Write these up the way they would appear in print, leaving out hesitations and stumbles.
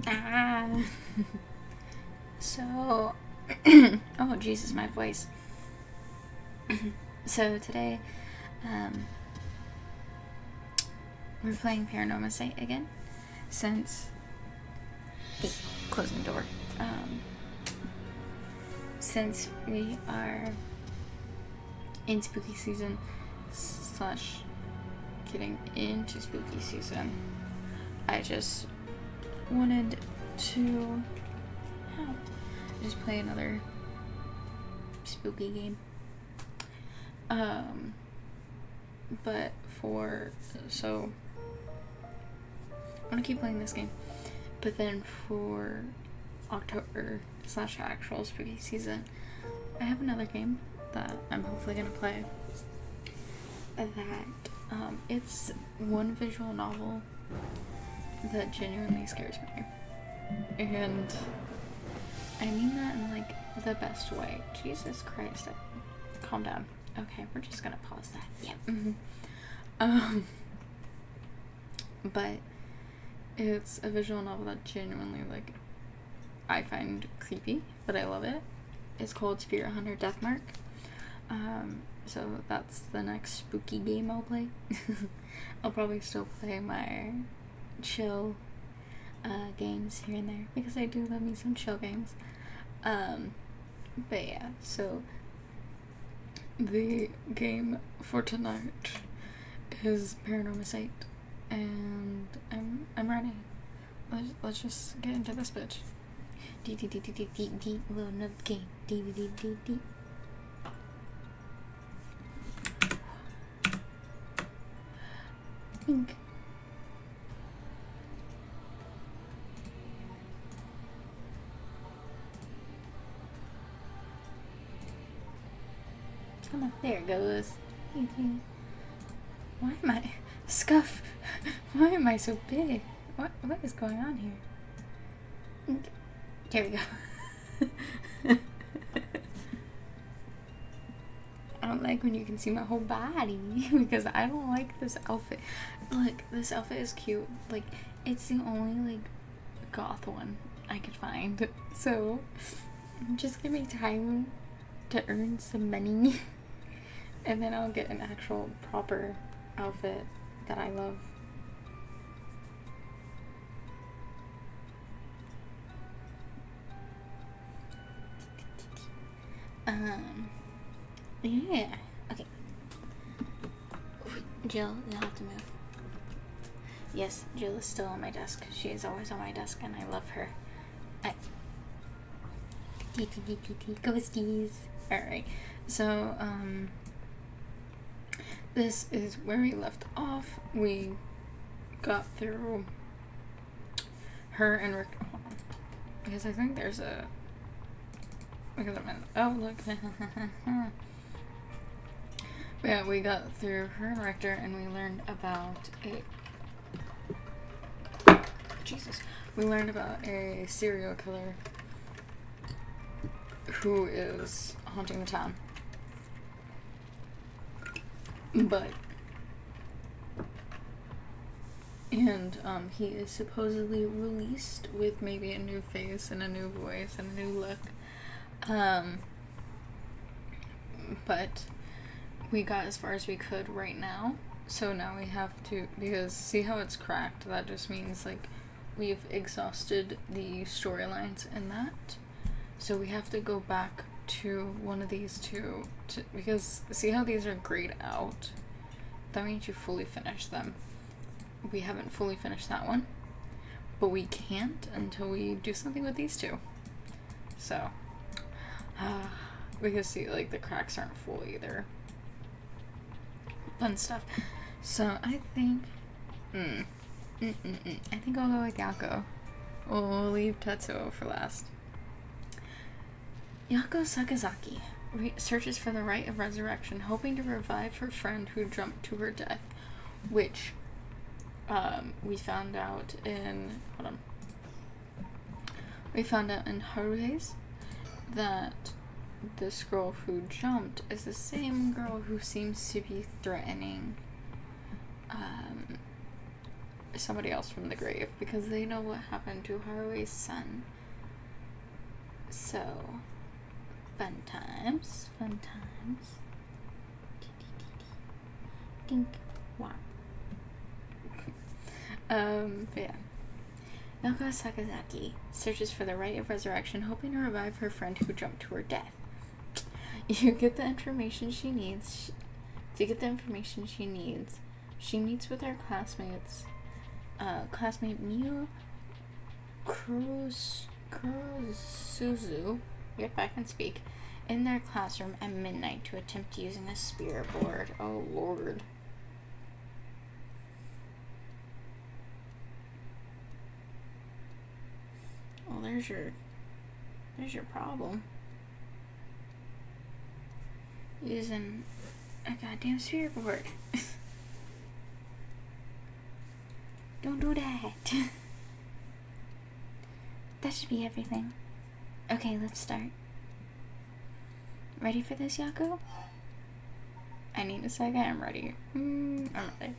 Ah. So, oh Jesus, my voice. So today, we're playing Paranormasight again, since closing the door. Since we are in spooky season slash getting into spooky season, I just wanted to just play another spooky game. So I'm gonna keep playing this game, but then for October / actual spooky season, I have another game that I'm hopefully gonna play. That it's one visual novel that genuinely scares me, and I mean that in like the best way. Jesus Christ, calm down. Okay, we're just gonna pause that. Yeah. But it's a visual novel that genuinely, like, I find creepy, but I love it. It's called Spirit Hunter Deathmark. So that's the next spooky game I'll play. I'll probably still play my chill games here and there, because I do love me some chill games. But yeah, so the game for tonight is Paranormasight, and I'm ready. Let's just get into this bitch. Load another game. Pink. Come on, there it goes. Why am I scuff? Why am I so big? What is going on here? There we go. I don't like when you can see my whole body, because I don't like this outfit. Look, this outfit is cute. Like, it's the only, like, goth one I could find. So, just give me time to earn some money, and then I'll get an actual proper outfit that I love. Yeah. Okay. Jill, you'll have to move. Yes, Jill is still on my desk. She is always on my desk, and I love her. Ghosties. Alright. So, this is where we left off. We got through her and Rick. Because I think there's a. Look at that. Oh, look. Yeah, we got through her and Richter, and we learned about We learned about a serial killer who is haunting the town. He is supposedly released with maybe a new face and a new voice and a new look. But we got as far as we could right now. So now we have to, because see how it's cracked? That just means, like, we've exhausted the storylines in that. So we have to go back to one of these two, because see how these are grayed out? That means you fully finish them. We haven't fully finished that one, but we can't until we do something with these two. So, because see, like, the cracks aren't full either. Fun stuff. So I think, I think I'll go with Yakko. We'll leave Tetsuo for last. Yakko Sakazaki searches for the rite of resurrection, hoping to revive her friend who jumped to her death, which we found out in Haruhe's that this girl who jumped is the same girl who seems to be threatening somebody else from the grave, because they know what happened to Haruhe's son. So, fun times. Dink. Wow. But yeah. Yakko Sakazaki searches for the rite of resurrection, hoping to revive her friend who jumped to her death. You get the information she needs. She meets with her classmates. Classmate Miu Kurosuzu, yep, I can speak, in their classroom at midnight to attempt using a spirit board. Oh, Lord. Well, there's your There's your problem. Using a goddamn spirit board. Don't do that. That should be everything. Okay, let's start. Ready for this, Yakko? I need a second. I'm ready. I'm ready.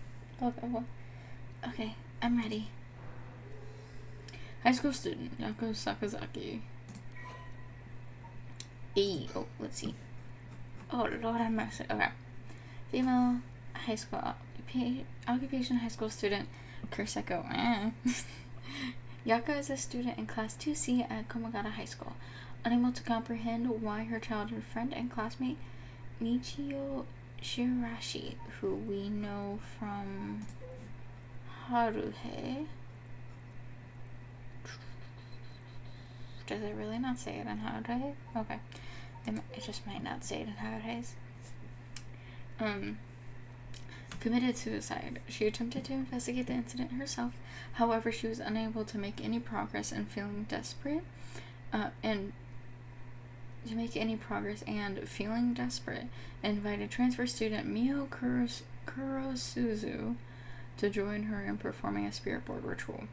Okay, I'm ready. High school student, Yakko Sakazaki. Oh, let's see. Oh, Lord, I'm messing. Okay. Female high school occupation high school student, Kurseko. Yakko is a student in Class 2C at Komagata High School. Unable to comprehend why her childhood friend and classmate, Michio Shirashi, who we know from Haruhe. Does it really not say it in Haruhe? Okay. It just might not say it in Haruhe's. Committed suicide. She attempted to investigate the incident herself. However, she was unable to make any progress and feeling desperate. Invited transfer student Mio Kurosuzu to join her in performing a spirit board ritual.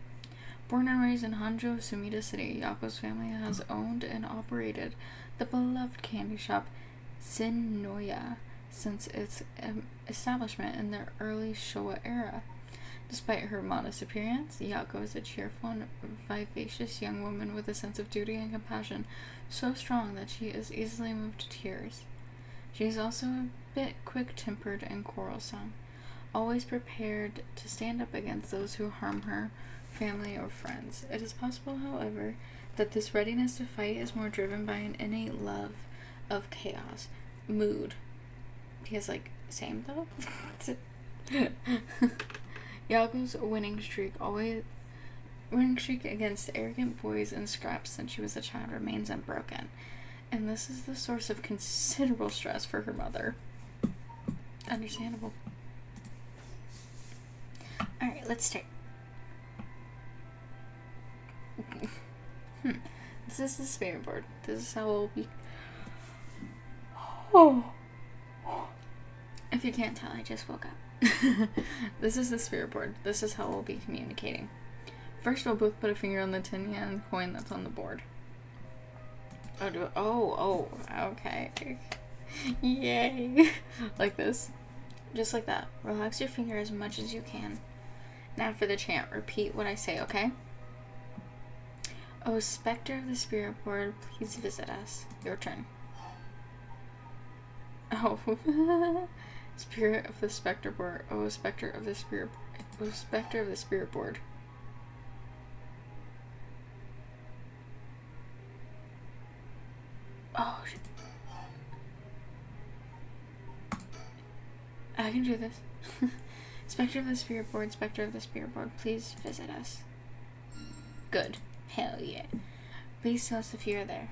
Born and raised in Honjo, Sumida City, Yakko's family has owned and operated the beloved candy shop Sinnoya since its establishment in the early Showa era. Despite her modest appearance, Yakko is a cheerful and vivacious young woman with a sense of duty and compassion so strong that she is easily moved to tears. She is also a bit quick-tempered and quarrelsome, always prepared to stand up against those who harm her, family, or friends. It is possible, however, that this readiness to fight is more driven by an innate love of chaos, mood. Because, same though? Yakko's winning streak against arrogant boys and scraps since she was a child remains unbroken. And this is the source of considerable stress for her mother. Understandable. Alright, let's start. This is the spirit board. This is how we'll be. If you can't tell, I just woke up. This is the spirit board. This is how we'll be communicating. First, we'll both put a finger on the 10 yen coin that's on the board. Okay. Yay. Like this. Just like that. Relax your finger as much as you can. Now for the chant. Repeat what I say, okay? Oh, specter of the spirit board, please visit us. Your turn. Oh. Spirit of the specter board. Oh, specter of the spirit. Oh, specter of the spirit board. Oh, shit. I can do this. Specter of the spirit board, specter of the spirit board, please visit us. Good. Hell yeah. Please tell us if you're there.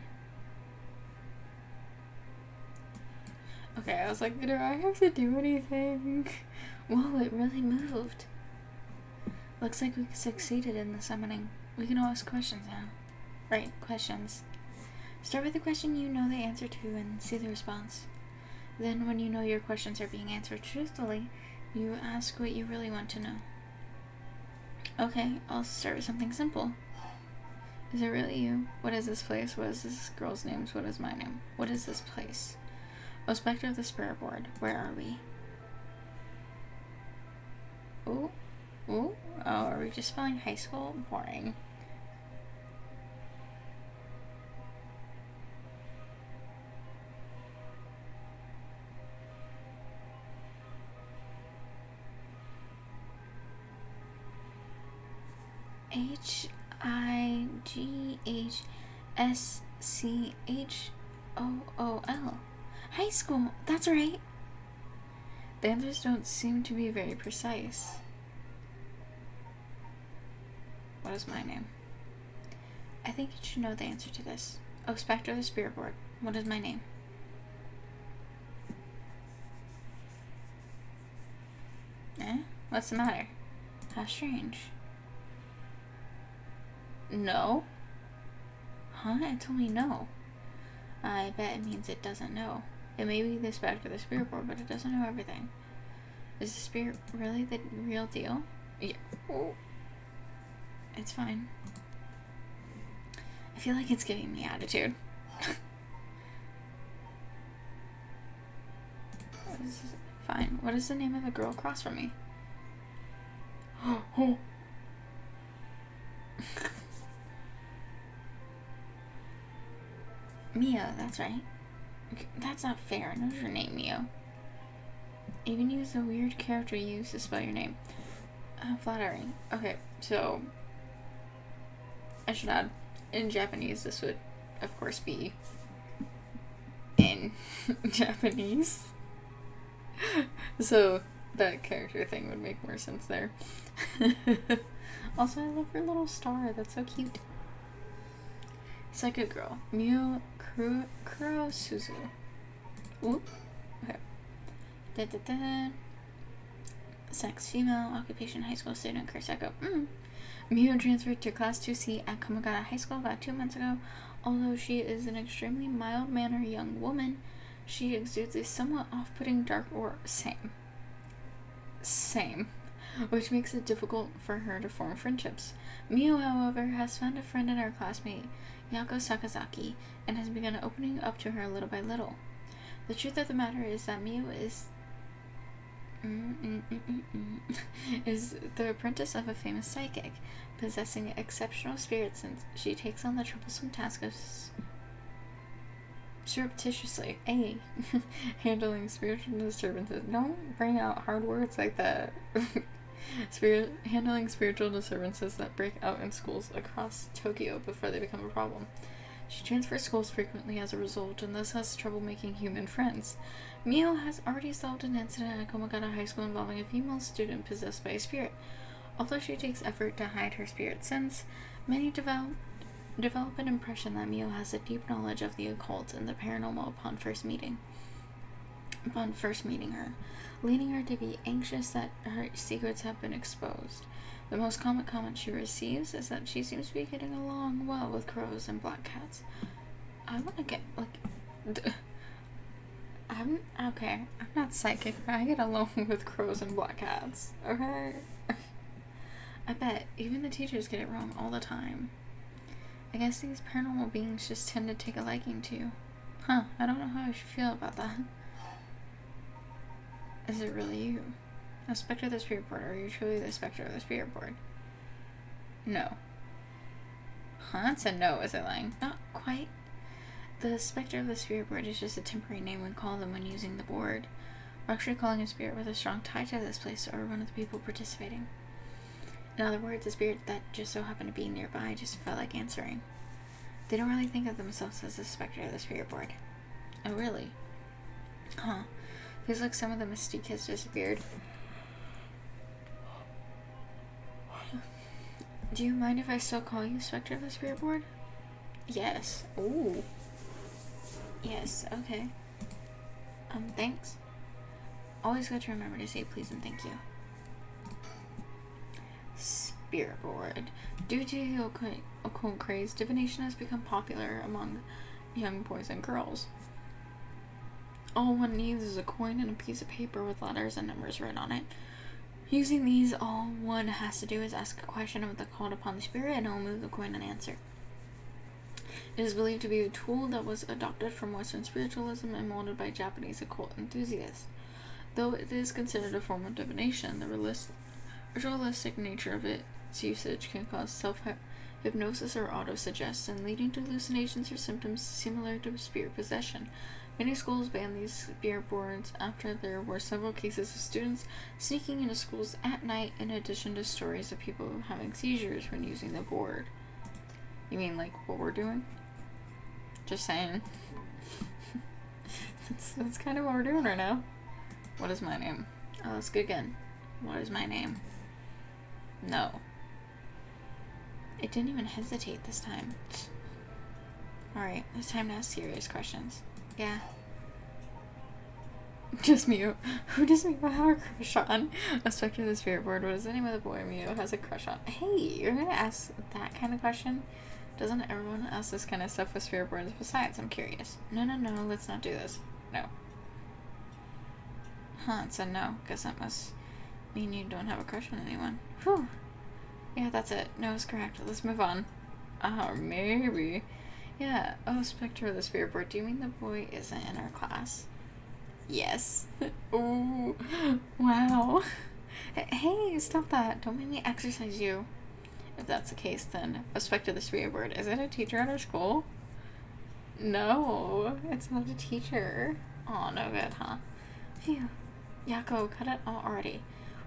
Okay, I was like, do I have to do anything? Whoa, it really moved. Looks like we succeeded in the summoning. We can all ask questions now. Right, questions. Start with the question you know the answer to and see the response. Then, when you know your questions are being answered truthfully, you ask what you really want to know. Okay, I'll start with something simple. Is it really you? What is this place? What is this girl's name? What is my name? What is this place? Oh, specter of the spirit board, where are we? Oh, are we just spelling high school? Boring. HIGHSCHOOL. High school, that's right. The answers don't seem to be very precise. What is my name? I think you should know the answer to this. Oh, specter of the spirit board, what is my name? What's the matter? How strange. No. Huh? It told me no. I bet it means it doesn't know. It may be this back to the spirit board, but it doesn't know everything. Is the spirit really the real deal? Yeah. Oh. It's fine. I feel like it's giving me attitude. Fine. What is the name of the girl across from me? Oh. Mio, that's right. That's not fair. I know your name, Mio. Even use the weird character you use to spell your name. Flattering. Okay, so I should add, in Japanese, this would, of course, be in Japanese. So that character thing would make more sense there. Also, I love her little star. That's so cute. Psychic girl. Miu Kurosuzu. Oop. Okay. Sex female. Occupation high school student. Kurseko. Miu transferred to class 2C at Komagata High School about 2 months ago. Although she is an extremely mild-mannered young woman, she exudes a somewhat off-putting dark aura. Same. Which makes it difficult for her to form friendships. Miu, however, has found a friend in her classmate, Yakko Sakazaki, and has begun opening up to her little by little. The truth of the matter is that Miu is the apprentice of a famous psychic, possessing exceptional spirit sense. She takes on the troublesome task of surreptitiously handling spiritual disturbances. Don't bring out hard words like that. Handling spiritual disturbances that break out in schools across Tokyo before they become a problem. She transfers schools frequently as a result, and thus has trouble making human friends. Mio has already solved an incident at Komagata High School involving a female student possessed by a spirit. Although she takes effort to hide her spirit sense, many develop an impression that Mio has a deep knowledge of the occult and the paranormal upon first meeting her, leading her to be anxious that her secrets have been exposed. The most common comment she receives is that she seems to be getting along well with crows and black cats. I want to get, I'm not psychic, but I get along with crows and black cats, okay? I bet even the teachers get it wrong all the time. I guess these paranormal beings just tend to take a liking to you. Huh, I don't know how I should feel about that. Is it really you? A specter of the spirit board, or are you truly the specter of the spirit board? No. Huh? It said no, is it lying? Not quite. The specter of the spirit board is just a temporary name we call them when using the board. We're actually calling a spirit with a strong tie to this place, or one of the people participating. In other words, a spirit that just so happened to be nearby just felt like answering. They don't really think of themselves as a specter of the spirit board. Oh, really? Huh. Feels like some of the mystique has disappeared. Do you mind if I still call you Spectre of the Spirit Board? Yes. Ooh. Yes, okay. Thanks. Always got to remember to say please and thank you. Spirit Board. Due to the occult craze, divination has become popular among young boys and girls. All one needs is a coin and a piece of paper with letters and numbers written on it. Using these, all one has to do is ask a question of the called upon the spirit, and it will move the coin and answer. It is believed to be a tool that was adopted from Western spiritualism and molded by Japanese occult enthusiasts. Though it is considered a form of divination, the ritualistic nature of its usage can cause self-hypnosis or auto-suggestion, leading to hallucinations or symptoms similar to spirit possession. Many schools banned these spirit boards after there were several cases of students sneaking into schools at night, in addition to stories of people having seizures when using the board. You mean like what we're doing? Just saying. that's kind of what we're doing right now. What is my name? Oh, let's go again. What is my name? No. It didn't even hesitate this time. Alright, it's time to ask serious questions. Yeah. Just Mew. Who does Mew have a crush on? A specter of the spirit board. What is the name of the boy Mew has a crush on? Hey, you're gonna ask that kind of question? Doesn't everyone ask this kind of stuff with spirit boards? Besides, I'm curious. No, let's not do this. No. Huh, it said no. Guess that must mean you don't have a crush on anyone. Whew. Yeah, that's it. No, it's correct. Let's move on. Maybe. Yeah. Oh, Spectre of the Spirit Board. Do you mean the boy isn't in our class? Yes. Ooh. Wow. Hey, stop that. Don't make me exercise you. If that's the case, then a Spectre of the Spirit Board. Is it a teacher at our school? No, it's not a teacher. Oh, no good, huh? Phew. Yakko, cut it all already.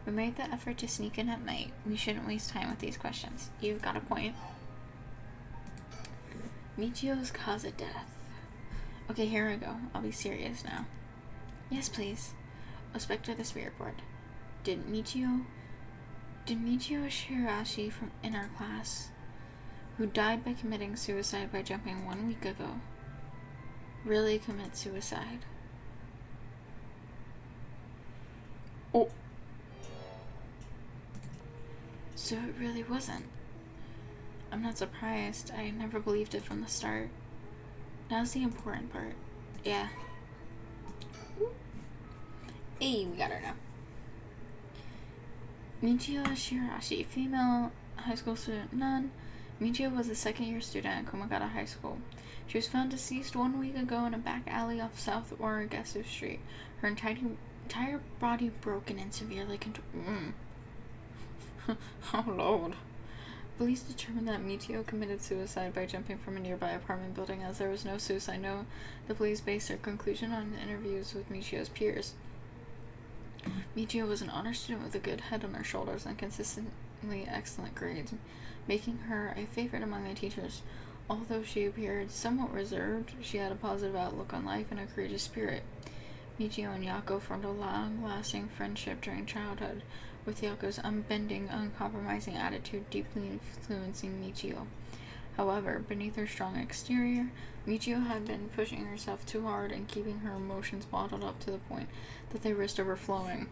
We made the effort to sneak in at night. We shouldn't waste time with these questions. You've got a point. Michio's cause of death. Okay, here I go. I'll be serious now. Yes, please. A Spectre of the Spirit Board. Did Michio Shirashi from in our class, who died by committing suicide by jumping 1 week ago, really commit suicide? Oh. So it really wasn't. I'm not surprised. I never believed it from the start. Now's the important part. Yeah. Hey, we got her now. Michio Shirashi, female high school student, none. Michio was a second-year student at Komagata High School. She was found deceased 1 week ago in a back alley off South Origasu Street. Her entire body broken and severely contorted. Oh, Lord. Police determined that Michio committed suicide by jumping from a nearby apartment building. As there was no suicide note, the police based their conclusion on interviews with Michio's peers. Michio was an honor student with a good head on her shoulders and consistently excellent grades, making her a favorite among the teachers. Although she appeared somewhat reserved, she had a positive outlook on life and a courageous spirit. Michio and Yakko formed a long-lasting friendship during childhood, with Yakko's unbending, uncompromising attitude deeply influencing Michio. However, beneath her strong exterior, Michio had been pushing herself too hard and keeping her emotions bottled up to the point that they risked overflowing.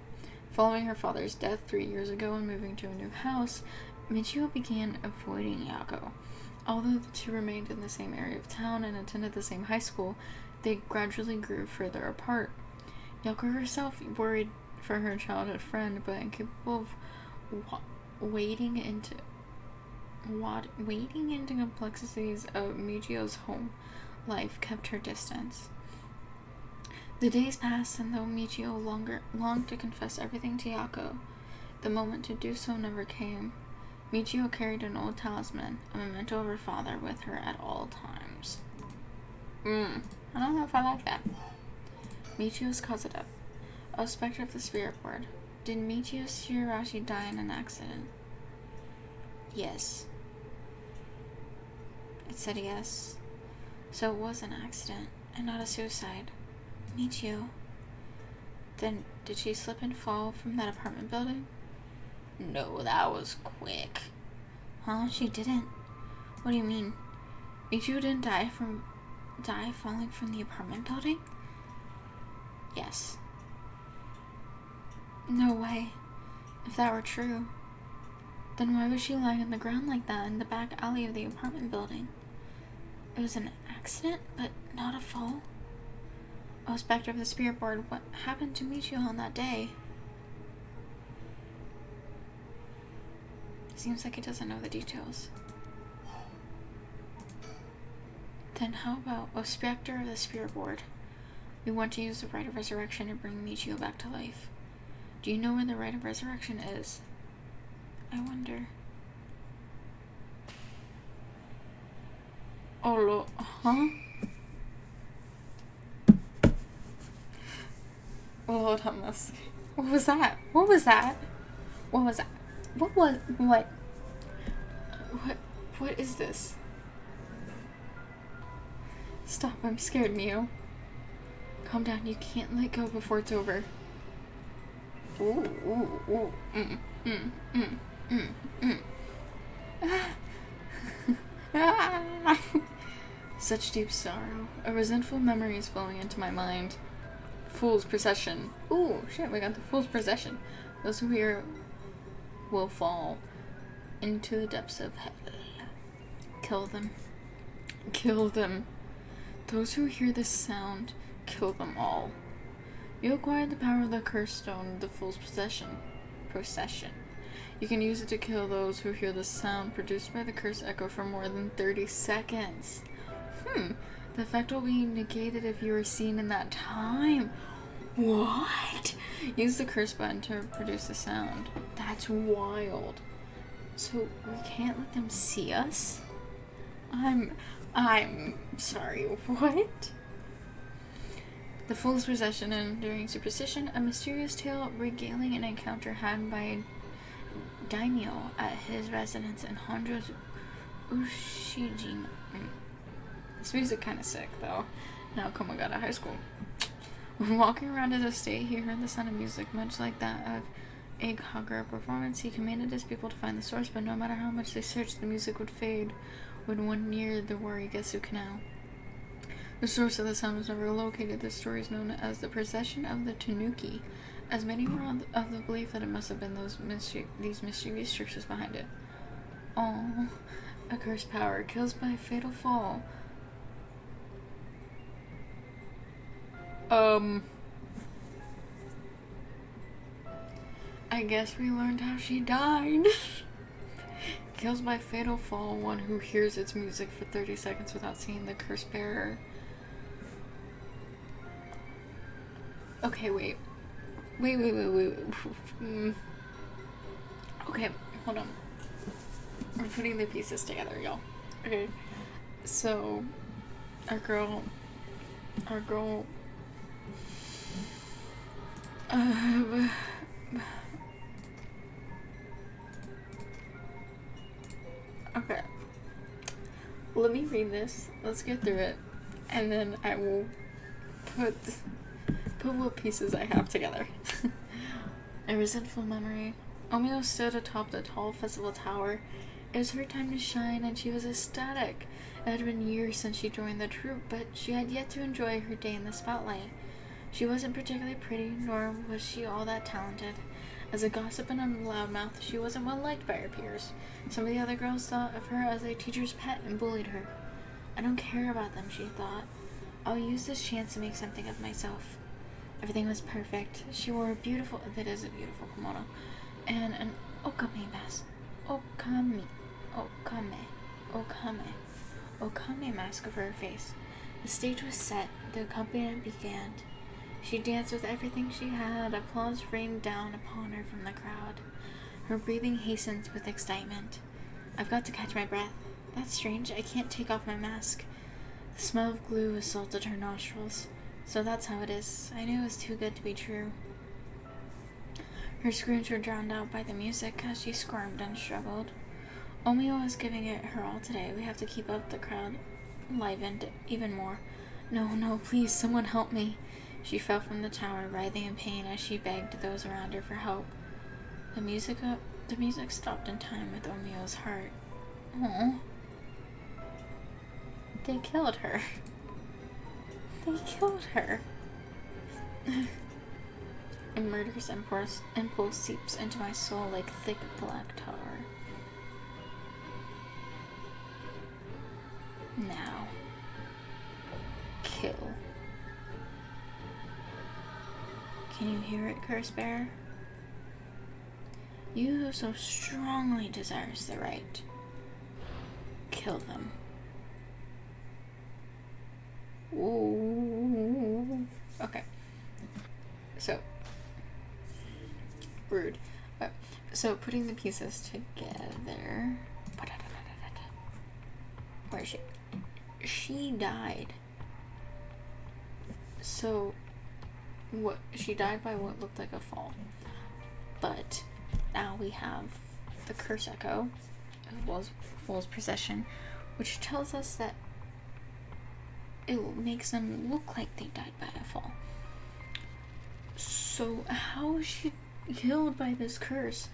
Following her father's death 3 years ago and moving to a new house, Michio began avoiding Yakko. Although the two remained in the same area of town and attended the same high school, they gradually grew further apart. Yakko herself worried for her childhood friend, but incapable of wading into complexities of Michio's home life, kept her distance. The days passed, and though Michio longed to confess everything to Yakko, the moment to do so never came. Michio carried an old talisman, a memento of her father, with her at all times. I don't know if I like that. Michio's cause of death. A Spectre of the Spirit Board. Did Michio Shirashi die in an accident? Yes. It said yes. So it was an accident, and not a suicide. Michio. Then, did she slip and fall from that apartment building? No, that was quick. Huh? She didn't? What do you mean? Michio didn't die falling from the apartment building? Yes. No way. If that were true, then why was she lying on the ground like that in the back alley of the apartment building? It was an accident, but not a fall? Oh, Spectre of the Spirit Board, what happened to Michio on that day? Seems like he doesn't know the details. Then how about a Spectre of the Spirit Board? We want to use the Rite of Resurrection to bring Michio back to life. Do you know where the Rite of Resurrection is? I wonder. Oh, huh? Lord have mercy. What was that? What was that? What was that? What is this? Stop, I'm scared, Neo. Calm down, you can't let go before it's over. Ooh. Such deep sorrow. A resentful memory is flowing into my mind. Fool's Procession. Ooh, shit, we got the Fool's Procession. Those who hear will fall into the depths of hell. Kill them. Kill them. Those who hear this sound, kill them all. You acquired the power of the cursed stone, the Fool's Procession. You can use it to kill those who hear the sound produced by the cursed echo for more than 30 seconds. The effect will be negated if you are seen in that time. What? Use the curse button to produce the sound. That's wild. So we can't let them see us? I'm sorry, what? The Fool's Procession, and during superstition, a mysterious tale regaling an encounter had by a daimyo at his residence in Honjo's Ushijin. This music kinda sick, though. Now Koma got out of high school. When walking around his estate, he heard the sound of music, much like that of a Kagura performance. He commanded his people to find the source, but no matter how much they searched, the music would fade when one neared the Warigetsu Canal. The source of the sound was never located. This story is known as the Procession of the Tanuki, as many were of the belief that it must have been these mischievous tricksters behind it. Oh, a cursed power kills by a fatal fall. I guess we learned how she died. Kills by fatal fall one who hears its music for 30 seconds without seeing the curse bearer. Okay, wait. Okay, hold on. We're putting the pieces together, y'all. Okay, so our girl okay, let me read this, let's get through it, and then I will put what pieces I have together. A resentful memory. Omio stood atop the tall festival tower. It was her time to shine, and she was ecstatic. It had been years since she joined the troupe, but she had yet to enjoy her day in the spotlight. She wasn't particularly pretty, nor was she all that talented. As a gossip and a loudmouth, she wasn't well liked by her peers. Some of the other girls thought of her as a teacher's pet and bullied her. I don't care about them, she thought. I'll use this chance to make something of myself. Everything was perfect. She wore a beautiful kimono, and an okame mask. Okame mask over her face. The stage was set. The accompaniment began. She danced with everything she had. Applause rained down upon her from the crowd. Her breathing hastened with excitement. I've got to catch my breath. That's strange. I can't take off my mask. The smell of glue assaulted her nostrils. So that's how it is. I knew it was too good to be true. Her screams were drowned out by the music as she squirmed and struggled. Omio was giving it her all today. We have to keep up the crowd livened even more. No, please, someone help me. She fell from the tower, writhing in pain as she begged those around her for help. The music stopped in time with Omio's heart. Oh, they killed her. A murderous impulse seeps into my soul like thick black tar. Now, kill. Can you hear it, Curse Bearer? You who so strongly desires the right, kill them. Ooh. Okay. So, rude. So, putting the pieces together. Where is she? She died. So, she died by what looked like a fall. But now we have the curse echo, as well as Fool's Procession, which tells us that it makes them look like they died by a fall. So how is she killed by this curse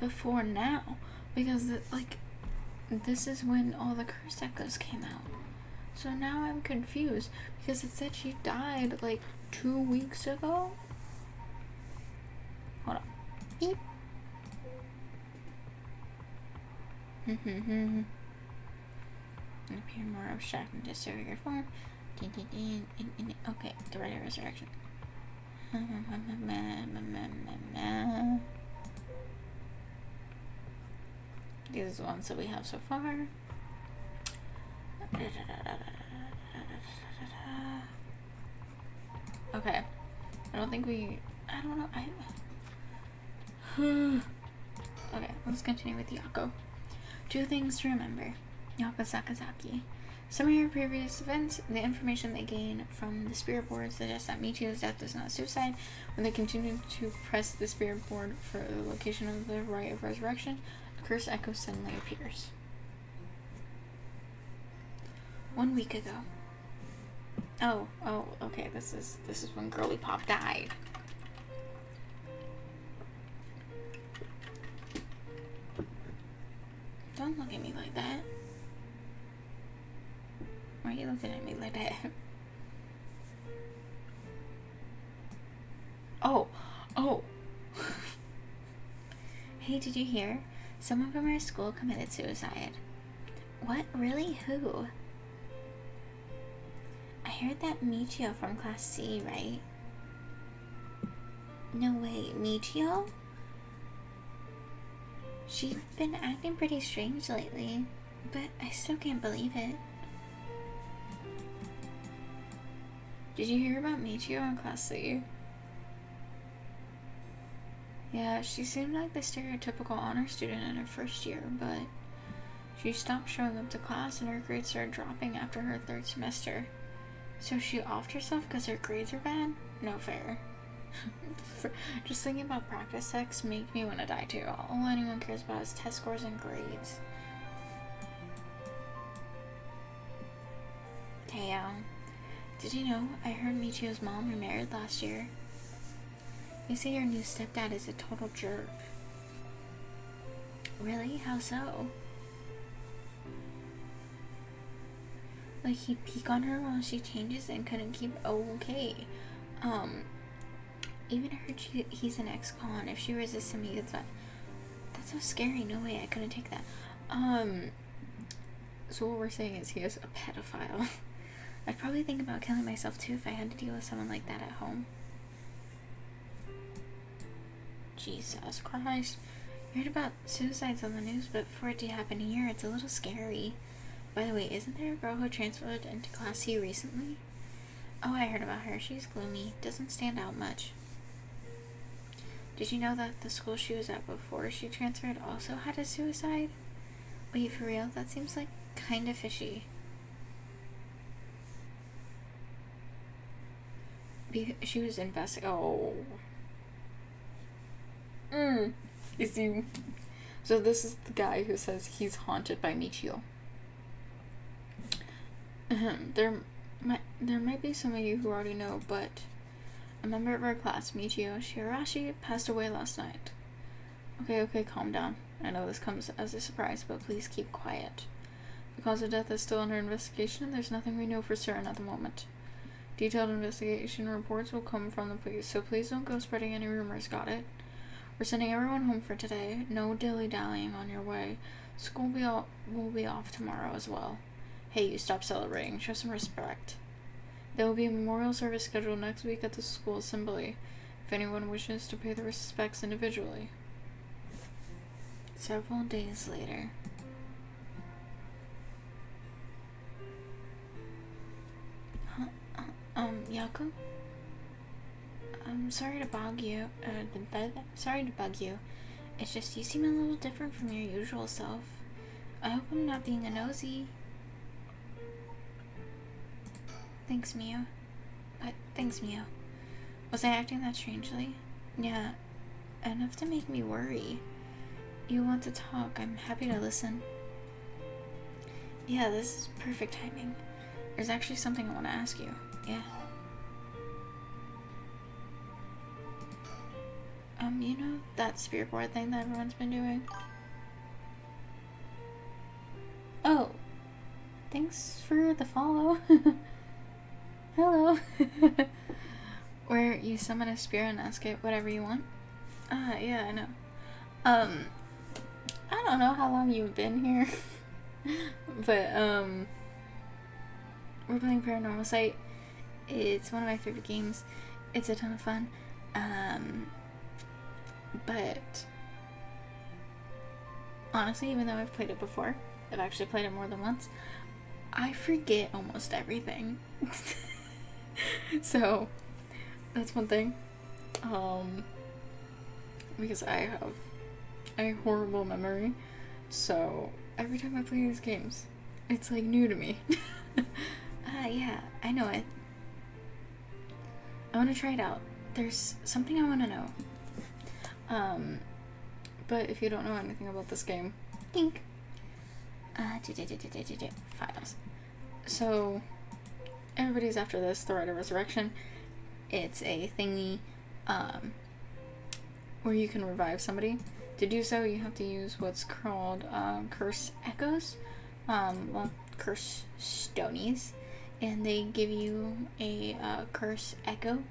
before now? Because this is when all the curse echoes came out. So now I'm confused because it said she died 2 weeks ago. Hold on. Beep. and appear more abstract and disfigured form. Okay, the right of resurrection. These are the ones that we have so far. Okay. I don't know. Okay, let's continue with Yakko. 2 things to remember. Yakko Sakazaki. Summary of previous events. The information they gain from the spirit board suggests that Michio's death was not suicide. When they continue to press the spirit board for the location of the rite of resurrection, a cursed echo suddenly appears. 1 week ago. Oh, okay, this is when Girly Pop died. Don't look at me like that. Why are you looking at me like that? Oh. Hey, did you hear? Someone from our school committed suicide. What? Really? Who? I heard that Michio from Class C, right? No way, Michio? She's been acting pretty strange lately, but I still can't believe it. Did you hear about Michio in Class C? Yeah, she seemed like the stereotypical honor student in her first year, but she stopped showing up to class and her grades started dropping after her 3rd semester. So she offed herself because her grades were bad? No fair. Just thinking about practice sex makes me want to die too. All anyone cares about is test scores and grades. Hey, did you know I heard Michio's mom remarried last year? They say your new stepdad is a total jerk. Really? How so? Like, he'd peek on her while she changes and couldn't keep okay. Even heard he's an ex-con. If she resists him, he gets that. That's so scary. No way, I couldn't take that. So what we're saying is he is a pedophile. I'd probably think about killing myself too if I had to deal with someone like that at home. Jesus Christ. You heard about suicides on the news, but for it to happen here, it's a little scary. By the way, isn't there a girl who transferred into Class C recently? Oh, I heard about her. She's gloomy. Doesn't stand out much. Did you know that the school she was at before she transferred also had a suicide? Wait, for real? That seems like kind of fishy. She was Oh. You see? So this is the guy who says he's haunted by Michio. There might be some of you who already know, but a member of our class, Michio Shirashi, passed away last night. Okay, calm down. I know this comes as a surprise, but please keep quiet. The cause of death is still under investigation, and there's nothing we know for certain at the moment. Detailed investigation reports will come from the police, so please don't go spreading any rumors, got it? We're sending everyone home for today. No dilly-dallying on your way. School will be off tomorrow as well. Hey, you stop celebrating. Show some respect. There will be a memorial service scheduled next week at the school assembly, if anyone wishes to pay their respects individually. Several days later. Yakko? I'm sorry to bug you. It's just you seem a little different from your usual self. I hope I'm not being a nosy. Thanks, Mio. Was I acting that strangely? Yeah, enough to make me worry. You want to talk, I'm happy to listen. Yeah, this is perfect timing. There's actually something I want to ask you. Yeah. You know that spirit board thing that everyone's been doing? Oh, thanks for the follow. Hello. Where you summon a spirit and ask it whatever you want? Yeah, I know. I don't know how long you've been here, But, we're playing Paranormasight. It's one of my favorite games. It's a ton of fun. But honestly, even though I've played it before, I've actually played it more than once, I forget almost everything. So that's one thing. Because I have a horrible memory, so every time I play these games, it's like new to me. Yeah, I know it. I want to try it out. There's something I want to know. But if you don't know anything about this game, think. Files. So, everybody's after this, the Rite of Resurrection. It's a thingy, where you can revive somebody. To do so, you have to use what's called, curse echoes. Curse stonies. And they give you a, curse echo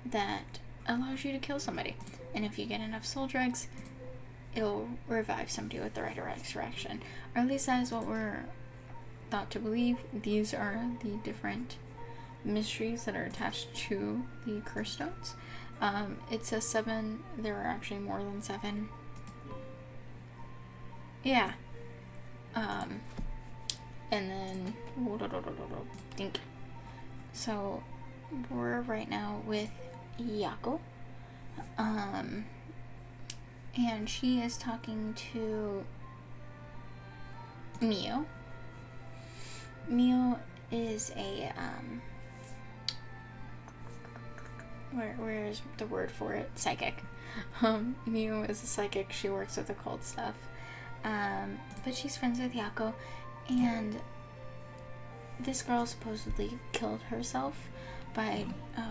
that allows you to kill somebody. And if you get enough soul dregs, it'll revive somebody with the Rite of Resurrection. Or at least that is what we're thought to believe. These are the different mysteries that are attached to the curse stones. It says 7. There are actually more than 7. Yeah. And then think. So we're right now with Yakko. And she is talking to Mio. Mio is a where's the word for it? Psychic. Mio is a psychic. She works with occult stuff. But she's friends with Yakko, and this girl supposedly killed herself by,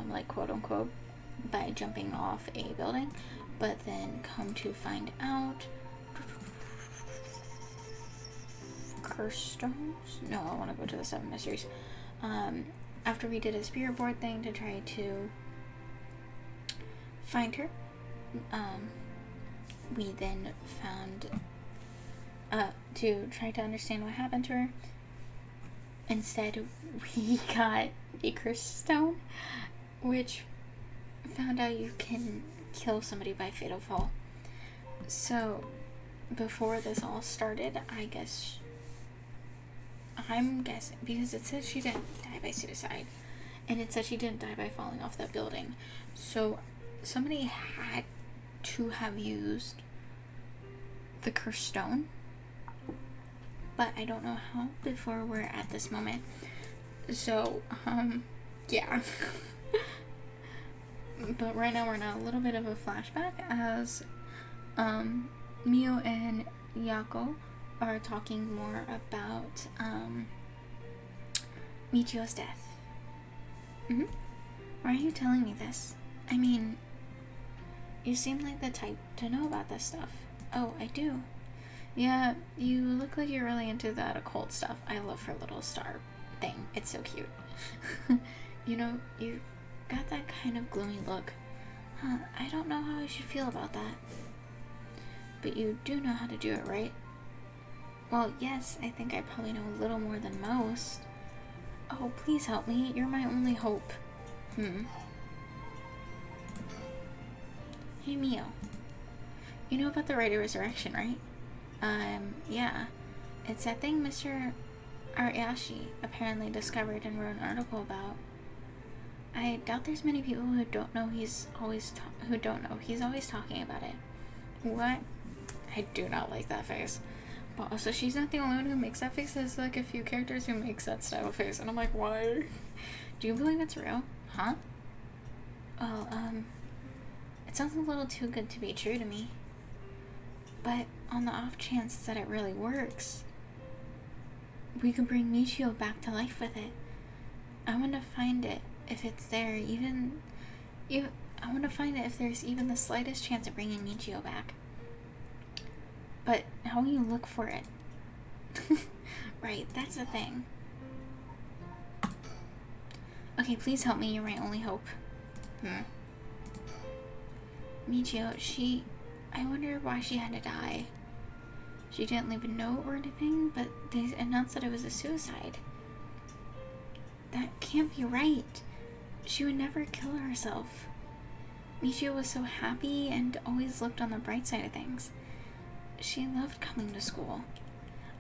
like, quote unquote, by jumping off a building, but then come to find out, curse stones? No, I want to go to the 7 mysteries. After we did a spirit board thing to try to find her, we then found, to try to understand what happened to her. Instead, we got a curse stone, which found out you can kill somebody by fatal fall. So, before this all started, I'm guessing, because it says she didn't die by suicide, and it said she didn't die by falling off that building. So, somebody had to have used the cursed stone, but I don't know how before we're at this moment. So, yeah. But right now we're in a little bit of a flashback as, Mio and Yakko are talking more about, Michio's death. Why are you telling me this? I mean, you seem like the type to know about this stuff. Oh, I do. Yeah, you look like you're really into that occult stuff. I love her little star thing. It's so cute. You know, you got that kind of gloomy look. I don't know how I should feel about that. But you do know how to do it, right? Well, yes, I think I probably know a little more than most. Oh, please help me. You're my only hope. Hey, Mio. You know about the Rite of Resurrection, right? Yeah. It's that thing Mr. Ariashi apparently discovered and wrote an article about. I doubt there's many people who don't know he's always talking about it. What? I do not like that face. But also, she's not the only one who makes that face. There's like a few characters who makes that style of face, and I'm like, why? Do you believe it's real? Huh? Well, it sounds a little too good to be true to me. But on the off chance that it really works, we could bring Michio back to life with it. I want to find it if it's there. I want to find it if there's even the slightest chance of bringing Michio back. But how will you look for it? Right, that's the thing. Okay, please help me. You're my only hope. Michio, I wonder why she had to die. She didn't leave a note or anything, but they announced that it was a suicide. That can't be right. She would never kill herself. Michio was so happy and always looked on the bright side of things. She loved coming to school.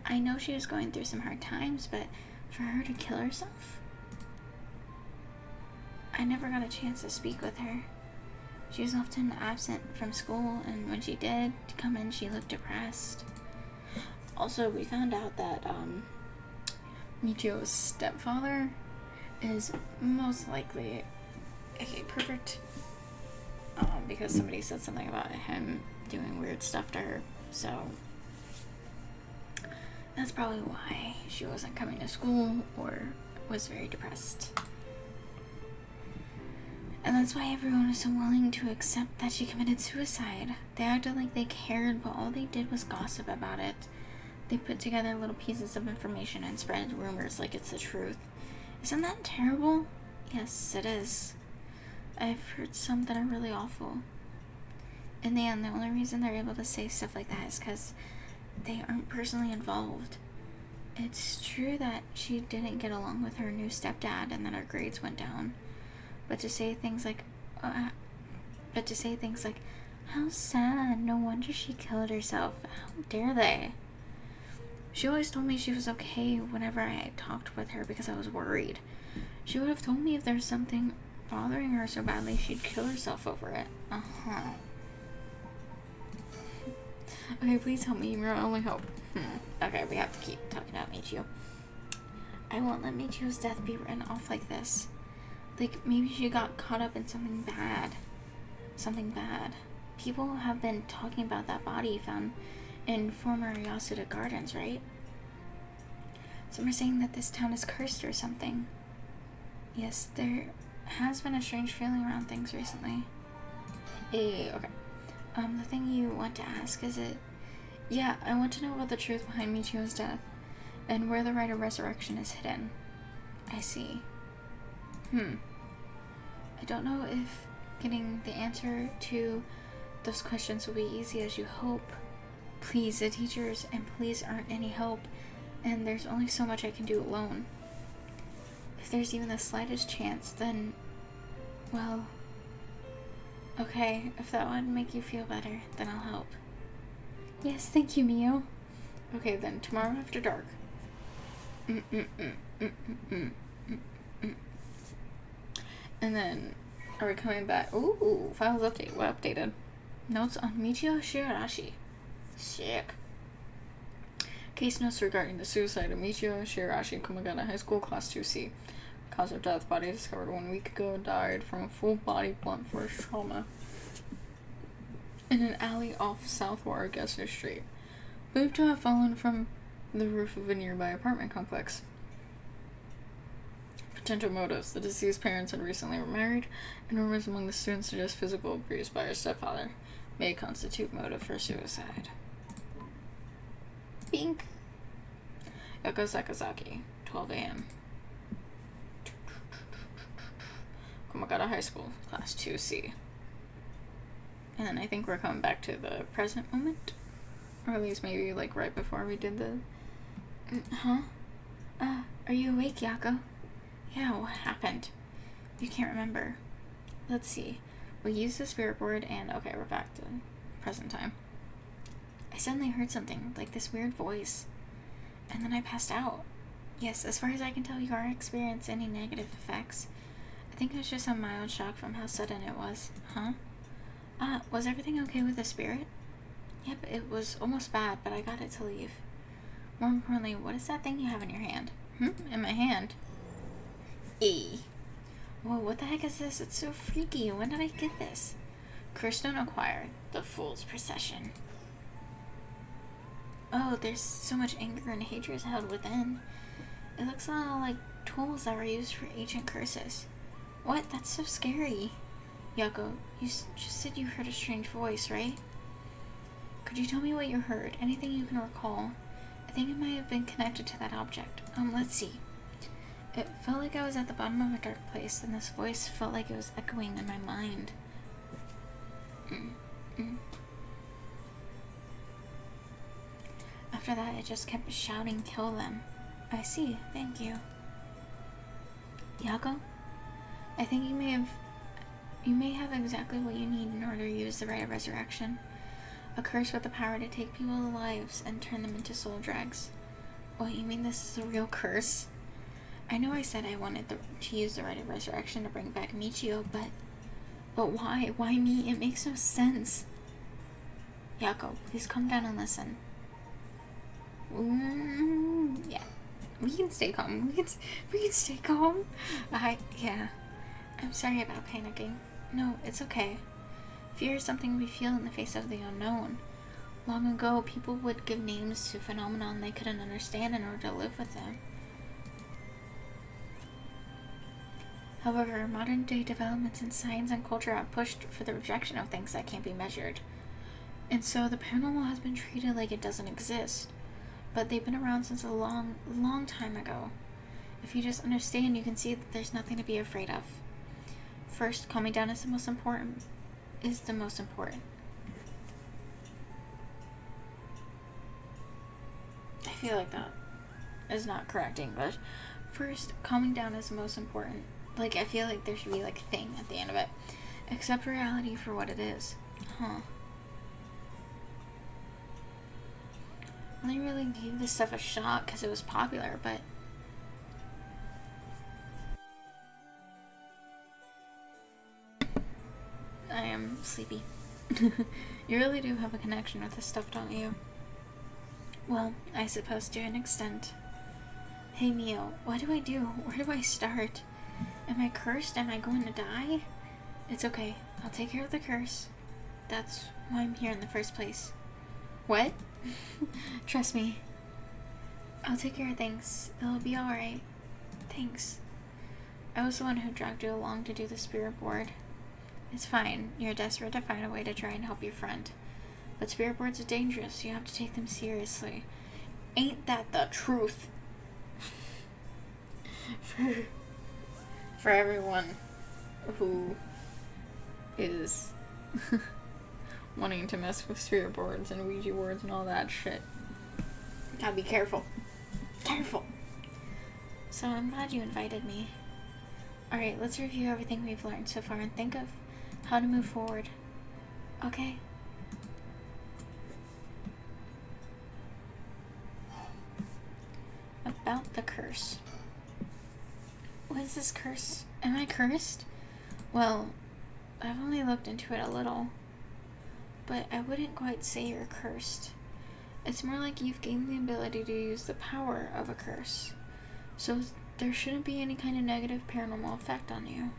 I know she was going through some hard times, but for her to kill herself? I never got a chance to speak with her. She was often absent from school, and when she did come in, she looked depressed. Also, we found out that Michio's stepfather is most likely a pervert. Because somebody said something about him doing weird stuff to her. So that's probably why she wasn't coming to school or was very depressed. And that's why everyone was so willing to accept that she committed suicide. They acted like they cared, but all they did was gossip about it. They put together little pieces of information and spread rumors like it's the truth. Isn't that terrible? Yes, it is. I've heard some that are really awful. In the end, the only reason they're able to say stuff like that is because they aren't personally involved. It's true that she didn't get along with her new stepdad and that her grades went down. But to say things like, how sad, no wonder she killed herself. How dare they? She always told me she was okay whenever I talked with her because I was worried. She would have told me if there's something bothering her so badly she'd kill herself over it. Okay, please help me. You're my only hope. Okay, we have to keep talking about Michio. I won't let Michio's death be written off like this. Like, maybe she got caught up in something bad. Something bad. People have been talking about that body found in former Yasuda Gardens, right? Some are saying that this town is cursed or something. Yes, there has been a strange feeling around things recently. Okay. The thing you want to ask, is it? Yeah, I want to know about the truth behind Michio's death, and where the rite of resurrection is hidden. I see. I don't know if getting the answer to those questions will be easy as you hope. Please, the teachers and police aren't any help, and there's only so much I can do alone. If there's even the slightest chance, then, well, okay, if that would make you feel better, then I'll help. Yes, thank you, Mio. Okay, then, tomorrow after dark. And then, are we coming back? Ooh, files update. What updated? Notes on Michio Shiraishi. Sick. Case notes regarding the suicide of Michio Shiraishi, Komagata High School, Class 2C. Cause of death, body discovered 1 week ago, died from a full body blunt force trauma in an alley off South Waragesu Street. Believed to have fallen from the roof of a nearby apartment complex. Potential motives. The deceased parents had recently remarried, and rumors among the students suggest physical abuse by her stepfather may constitute motive for suicide. Bink. Yakko Sakazaki, 12 a.m. Komagata High School, Class 2C. And then I think we're coming back to the present moment. Or at least maybe like right before we did the... Are you awake, Yakko? Yeah, what happened? You can't remember. Let's see. We used the spirit board and... Okay, we're back to present time. I suddenly heard something, like this weird voice. And then I passed out. Yes, as far as I can tell, you aren't experiencing any negative effects. I think it was just a mild shock from how sudden it was. Was everything okay with the spirit? Yep, it was almost bad, but I got it to leave. More importantly, what is that thing you have in your hand? In my hand? Whoa, what the heck is this? It's so freaky. When did I get this? Kirsten acquired the Fool's Procession. Oh, there's so much anger and hatred held within. It looks a lot like tools that were used for ancient curses. What? That's so scary. Yakko, you just said you heard a strange voice, right? Could you tell me what you heard? Anything you can recall? I think it might have been connected to that object. Let's see. It felt like I was at the bottom of a dark place, and this voice felt like it was echoing in my mind. A after that, it just kept shouting, kill them. I see, thank you. Yakko? I think you may have exactly what you need in order to use the Rite of Resurrection. A curse with the power to take people's lives and turn them into soul drags. What, you mean this is a real curse? I know I said I wanted to use the Rite of Resurrection to bring back Michio, but why? Why me? It makes no sense. Yakko, please calm down and listen. Yeah. We can stay calm. We can stay calm. Yeah. I'm sorry about panicking. No, it's okay. Fear is something we feel in the face of the unknown. Long ago, people would give names to phenomena they couldn't understand in order to live with them. However, modern-day developments in science and culture have pushed for the rejection of things that can't be measured. And so the paranormal has been treated like it doesn't exist. But they've been around since a long, long time ago. If you just understand, you can see that there's nothing to be afraid of. First, calming down is the most important. I feel like that is not correct English. First, calming down is the most important. Like, I feel like there should be, like, a thing at the end of it. Accept reality for what it is. Huh. I only really gave this stuff a shot because it was popular, but... I am sleepy. You really do have a connection with this stuff, don't you? Well, I suppose to an extent. Hey Mio, what do I do? Where do I start? Am I cursed? Am I going to die? It's okay. I'll take care of the curse. That's why I'm here in the first place. What? Trust me. I'll take care of things. It'll be alright. Thanks. I was the one who dragged you along to do the spirit board. It's fine. You're desperate to find a way to try and help your friend. But spirit boards are dangerous. You have to take them seriously. Ain't that the truth? For everyone who is wanting to mess with spirit boards and Ouija boards and all that shit. Gotta be careful. Careful! So I'm glad you invited me. Alright, let's review everything we've learned so far and think of how to move forward. Okay? About the curse. What is this curse? Am I cursed? Well, I've only looked into it a little, but I wouldn't quite say you're cursed. It's more like you've gained the ability to use the power of a curse. So there shouldn't be any kind of negative paranormal effect on you.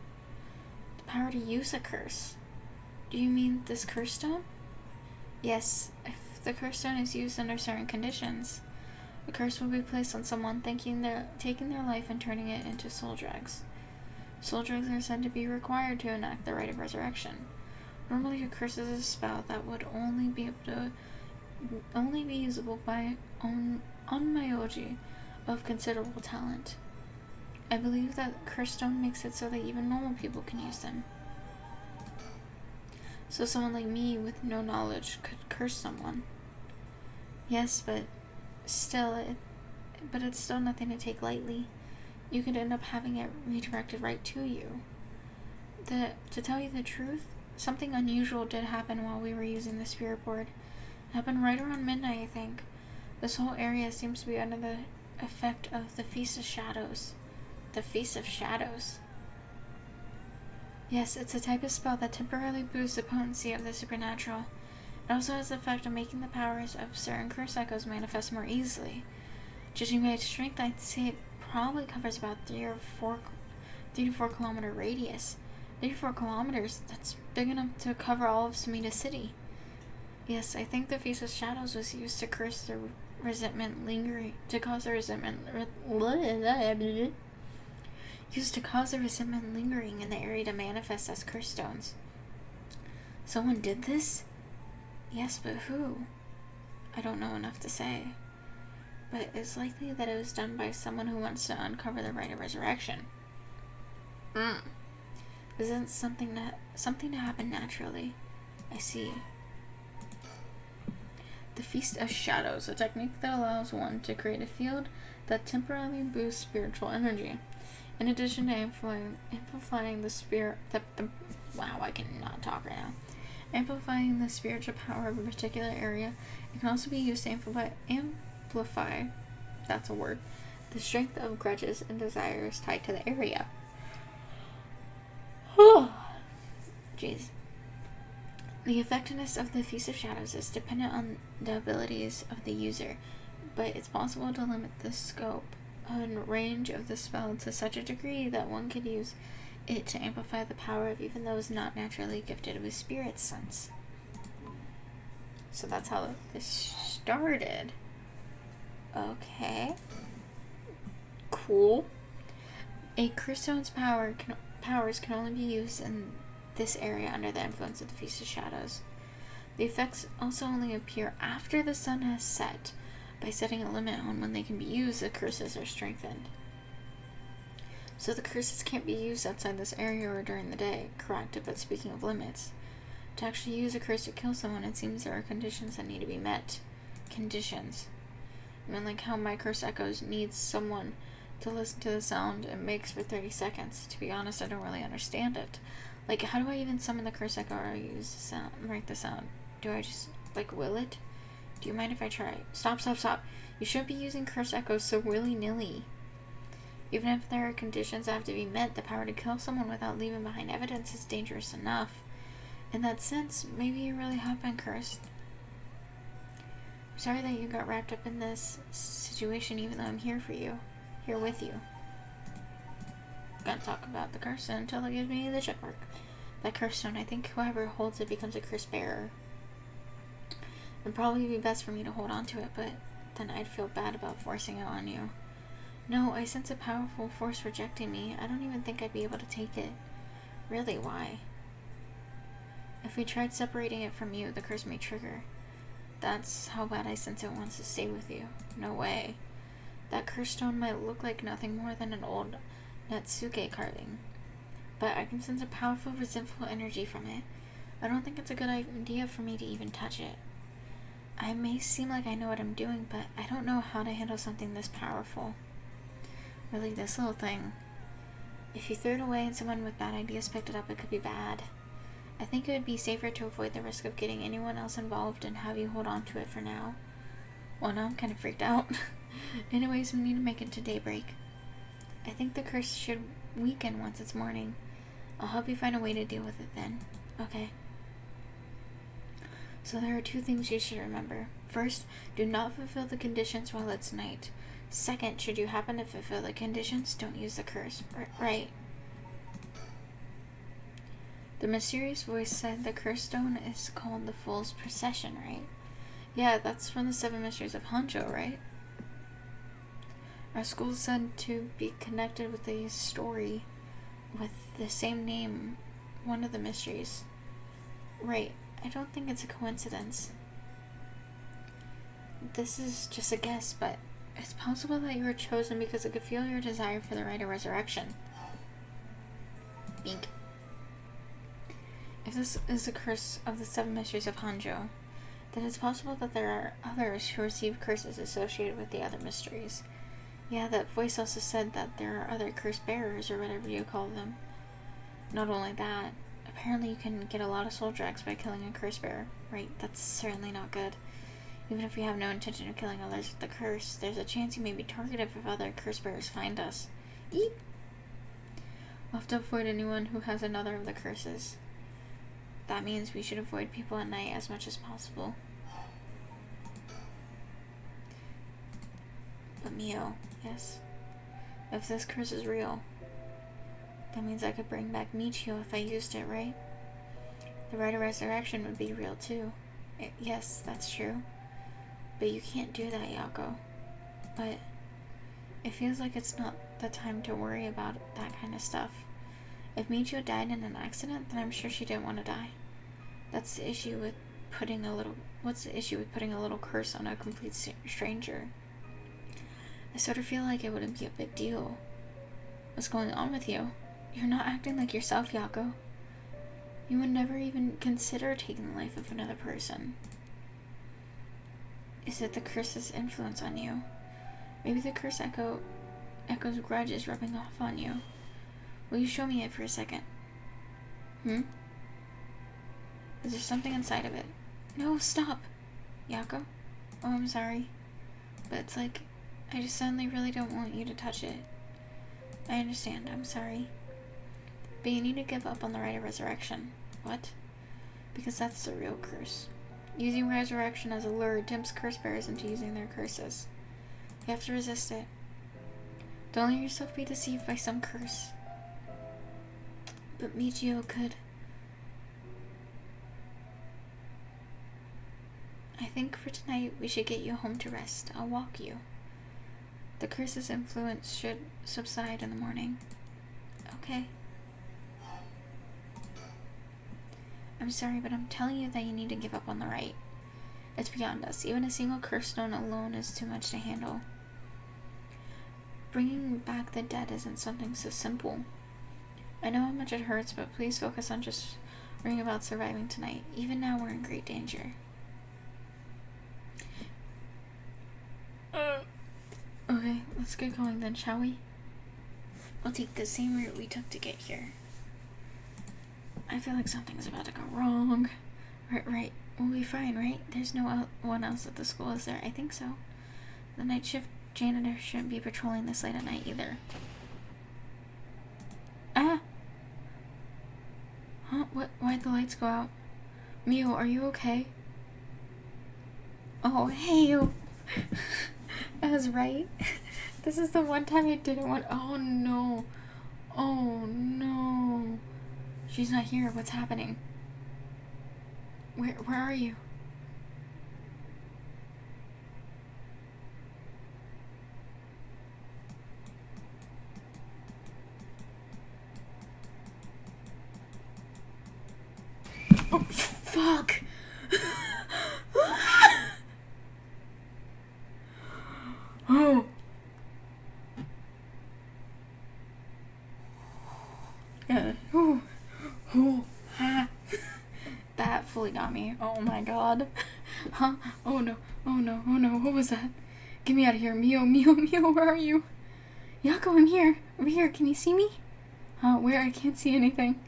The power to use a curse. Do you mean this curse stone? Yes, if the curse stone is used under certain conditions. A curse will be placed on someone taking their life and turning it into soul drags. Soul drags are said to be required to enact the Rite of Resurrection. Normally, a curse is a spell that would only be usable by onmyoji of considerable talent. I believe that curse stone makes it so that even normal people can use them. So someone like me with no knowledge could curse someone. Yes, but it's still nothing to take lightly. You could end up having it redirected right to you. To tell you the truth, something unusual did happen while we were using the spirit board. It happened right around midnight, I think. This whole area seems to be under the effect of the Feast of Shadows. The Feast of Shadows? Yes, it's a type of spell that temporarily boosts the potency of the supernatural. It also has the effect of making the powers of certain curse echoes manifest more easily. Judging by its strength, I'd say it probably covers about 3 to 4 kilometer radius. 3 to 4 kilometers, that's big enough to cover all of Sumida City. Yes, I think the Feast of Shadows was used to curse the resentment lingering, to cause the resentment lingering in the area to manifest as curse stones. Someone did this? Yes, but who? I don't know enough to say. But it's likely that it was done by someone who wants to uncover the Rite of Resurrection. Isn't something to happen naturally? I see. The Feast of Shadows, a technique that allows one to create a field that temporarily boosts spiritual energy. In addition to amplifying the spirit... wow, I cannot talk right now. Amplifying the spiritual power of a particular area, it can also be used to amplify, that's a word, the strength of grudges and desires tied to the area. Jeez. The effectiveness of the Feast of Shadows is dependent on the abilities of the user, but it's possible to limit the scope and range of the spell to such a degree that one could use it to amplify the power of even those not naturally gifted with spirit sense. So that's how this started. Okay. Cool. A curse stone's powers can only be used in this area under the influence of the Feast of Shadows. The effects also only appear after the sun has set. By setting a limit on when they can be used, the curses are strengthened. So the curses can't be used outside this area or during the day, correct? But speaking of limits, to actually use a curse to kill someone, it seems there are conditions that need to be met. Conditions. I mean, like how my curse echoes needs someone to listen to the sound it makes for 30 seconds. To be honest, I don't really understand it. Like, how do I even summon the curse echo or use the sound, write the sound? Do I just, like, will it? Do you mind if I try? Stop. You shouldn't be using curse echoes so willy-nilly. Even if there are conditions that have to be met, the power to kill someone without leaving behind evidence is dangerous enough. In that sense, maybe you really have been cursed. I'm sorry that you got wrapped up in this situation, even though I'm here with you. Gonna talk about the curse until it gives me the check mark. That curse stone, I think whoever holds it becomes a curse bearer. It'd probably be best for me to hold on to it, but then I'd feel bad about forcing it on you. No, I sense a powerful force rejecting me. I don't even think I'd be able to take it. Really, why? If we tried separating it from you, the curse may trigger. That's how bad I sense it wants to stay with you. No way. That curse stone might look like nothing more than an old Natsuke carving, but I can sense a powerful, resentful energy from it. I don't think it's a good idea for me to even touch it. I may seem like I know what I'm doing, but I don't know how to handle something this powerful. Really, this little thing. If you threw it away and someone with bad ideas picked it up, it could be bad. I think it would be safer to avoid the risk of getting anyone else involved and have you hold on to it for now. Well, now I'm kind of freaked out. Anyways, we need to make it to daybreak. I think the curse should weaken once it's morning. I'll help you find a way to deal with it then. Okay. So there are 2 things you should remember. First, do not fulfill the conditions while it's night. Second, should you happen to fulfill the conditions, don't use the curse. Right. The mysterious voice said the curse stone is called the Fool's Procession, right? Yeah, that's from the 7 Mysteries of Honjo, right? Our school is said to be connected with a story with the same name, one of the mysteries. Right. I don't think it's a coincidence. This is just a guess, but it's possible that you were chosen because it could feel your desire for the right of resurrection. Bink. If this is a curse of the 7 Mysteries of Honjo, then it's possible that there are others who receive curses associated with the other mysteries. Yeah, that voice also said that there are other curse bearers, or whatever you call them. Not only that, apparently you can get a lot of soul drags by killing a curse bearer. Right, that's certainly not good. Even if we have no intention of killing others with the curse, there's a chance you may be targeted if other curse bearers find us. Eep! We'll have to avoid anyone who has another of the curses. That means we should avoid people at night as much as possible. But Mio, yes. If this curse is real, that means I could bring back Michio if I used it, right? The right of resurrection would be real too. Yes, that's true. But you can't do that, Yakko. But it feels like it's not the time to worry about that kind of stuff. If Michio died in an accident, then I'm sure she didn't want to die. What's the issue with putting a little curse on a complete stranger? I sort of feel like it wouldn't be a big deal. What's going on with you? You're not acting like yourself, Yakko. You would never even consider taking the life of another person. Is it the curse's influence on you? Maybe the curse Echo's grudge is rubbing off on you. Will you show me it for a second? Is there something inside of it? No, stop! Yakko? Oh, I'm sorry. But it's like, I just suddenly really don't want you to touch it. I understand, I'm sorry. But you need to give up on the right of resurrection. What? Because that's the real curse. Using resurrection as a lure tempts curse bearers into using their curses. You have to resist it. Don't let yourself be deceived by some curse. But Michio could. I think for tonight we should get you home to rest. I'll walk you. The curse's influence should subside in the morning. Okay. I'm sorry, but I'm telling you that you need to give up on the right. It's beyond us. Even a single curse stone alone is too much to handle. Bringing back the dead isn't something so simple. I know how much it hurts, but please focus on just worrying about surviving tonight. Even now, we're in great danger. Okay, let's get going then, shall we? We'll take the same route we took to get here. I feel like something's about to go wrong. Right. We'll be fine, right? There's no one else at the school, is there? I think so. The night shift janitor shouldn't be patrolling this late at night either. Ah! Huh? Why'd the lights go out? Mio, are you okay? Oh, hey, you! I was right. This is the one time I didn't want. Oh no. Oh no. She's not here. What's happening? Where are you? Oh, fuck. Oh. Yeah. Ooh. Ooh. Ha. That fully got me. Oh my god. Huh? Oh no. Oh no. Oh no. What was that? Get me out of here. Mio, where are you? Yakko, I'm here. Over here. Can you see me? Huh? Where? I can't see anything.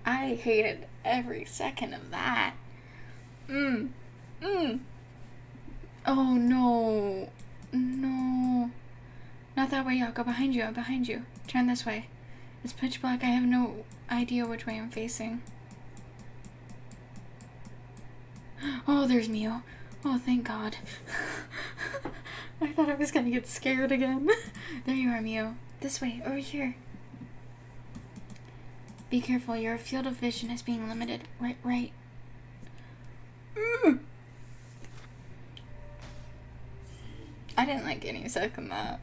I hated every second of that. Oh no. No. Not that way, Yakko. Behind you. Turn this way. It's pitch black. I have no idea which way I'm facing. Oh, there's Mio. Oh, thank God. I thought I was gonna get scared again. There you are, Mio. This way, over here. Be careful, your field of vision is being limited. Right. I didn't like any second that.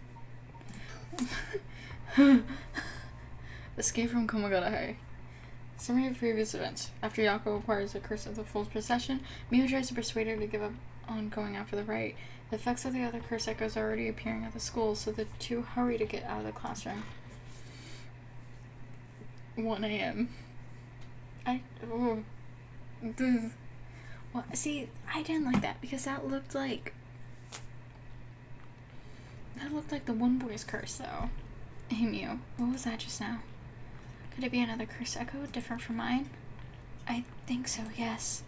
Escape from Komagata High. Summary of previous events. After Yakko acquires the curse of the Fool's Procession, Mio tries to persuade her to give up on going after the right. The effects of the other curse echoes are already appearing at the school, so the two hurry to get out of the classroom. 1 a.m. Well, see, I didn't like that because that looked like the one boy's curse, though. Hey, Mio, what was that just now? Could it be another curse echo, different from mine? I think so, yes.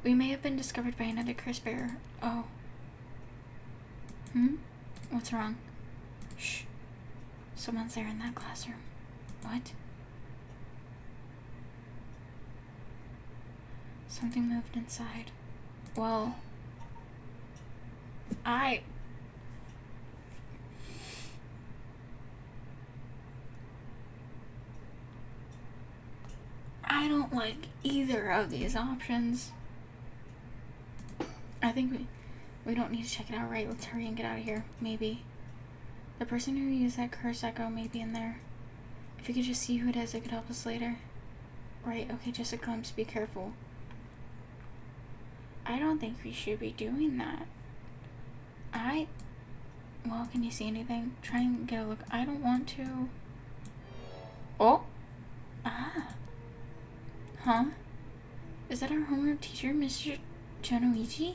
We may have been discovered by another curse bearer. Oh. What's wrong? Shh. Someone's there in that classroom. What? Something moved inside. Well, I don't like either of these options. I think we don't need to check it out, right? Let's hurry and get out of here. Maybe. The person who used that curse echo may be in there. If we could just see who it is, it could help us later. Right, okay, just a glimpse. Be careful. I don't think we should be doing that. Well, can you see anything? Try and get a look. I don't want to. Oh! Ah! Huh? Is that our homeroom teacher, Mr. Jonoichi?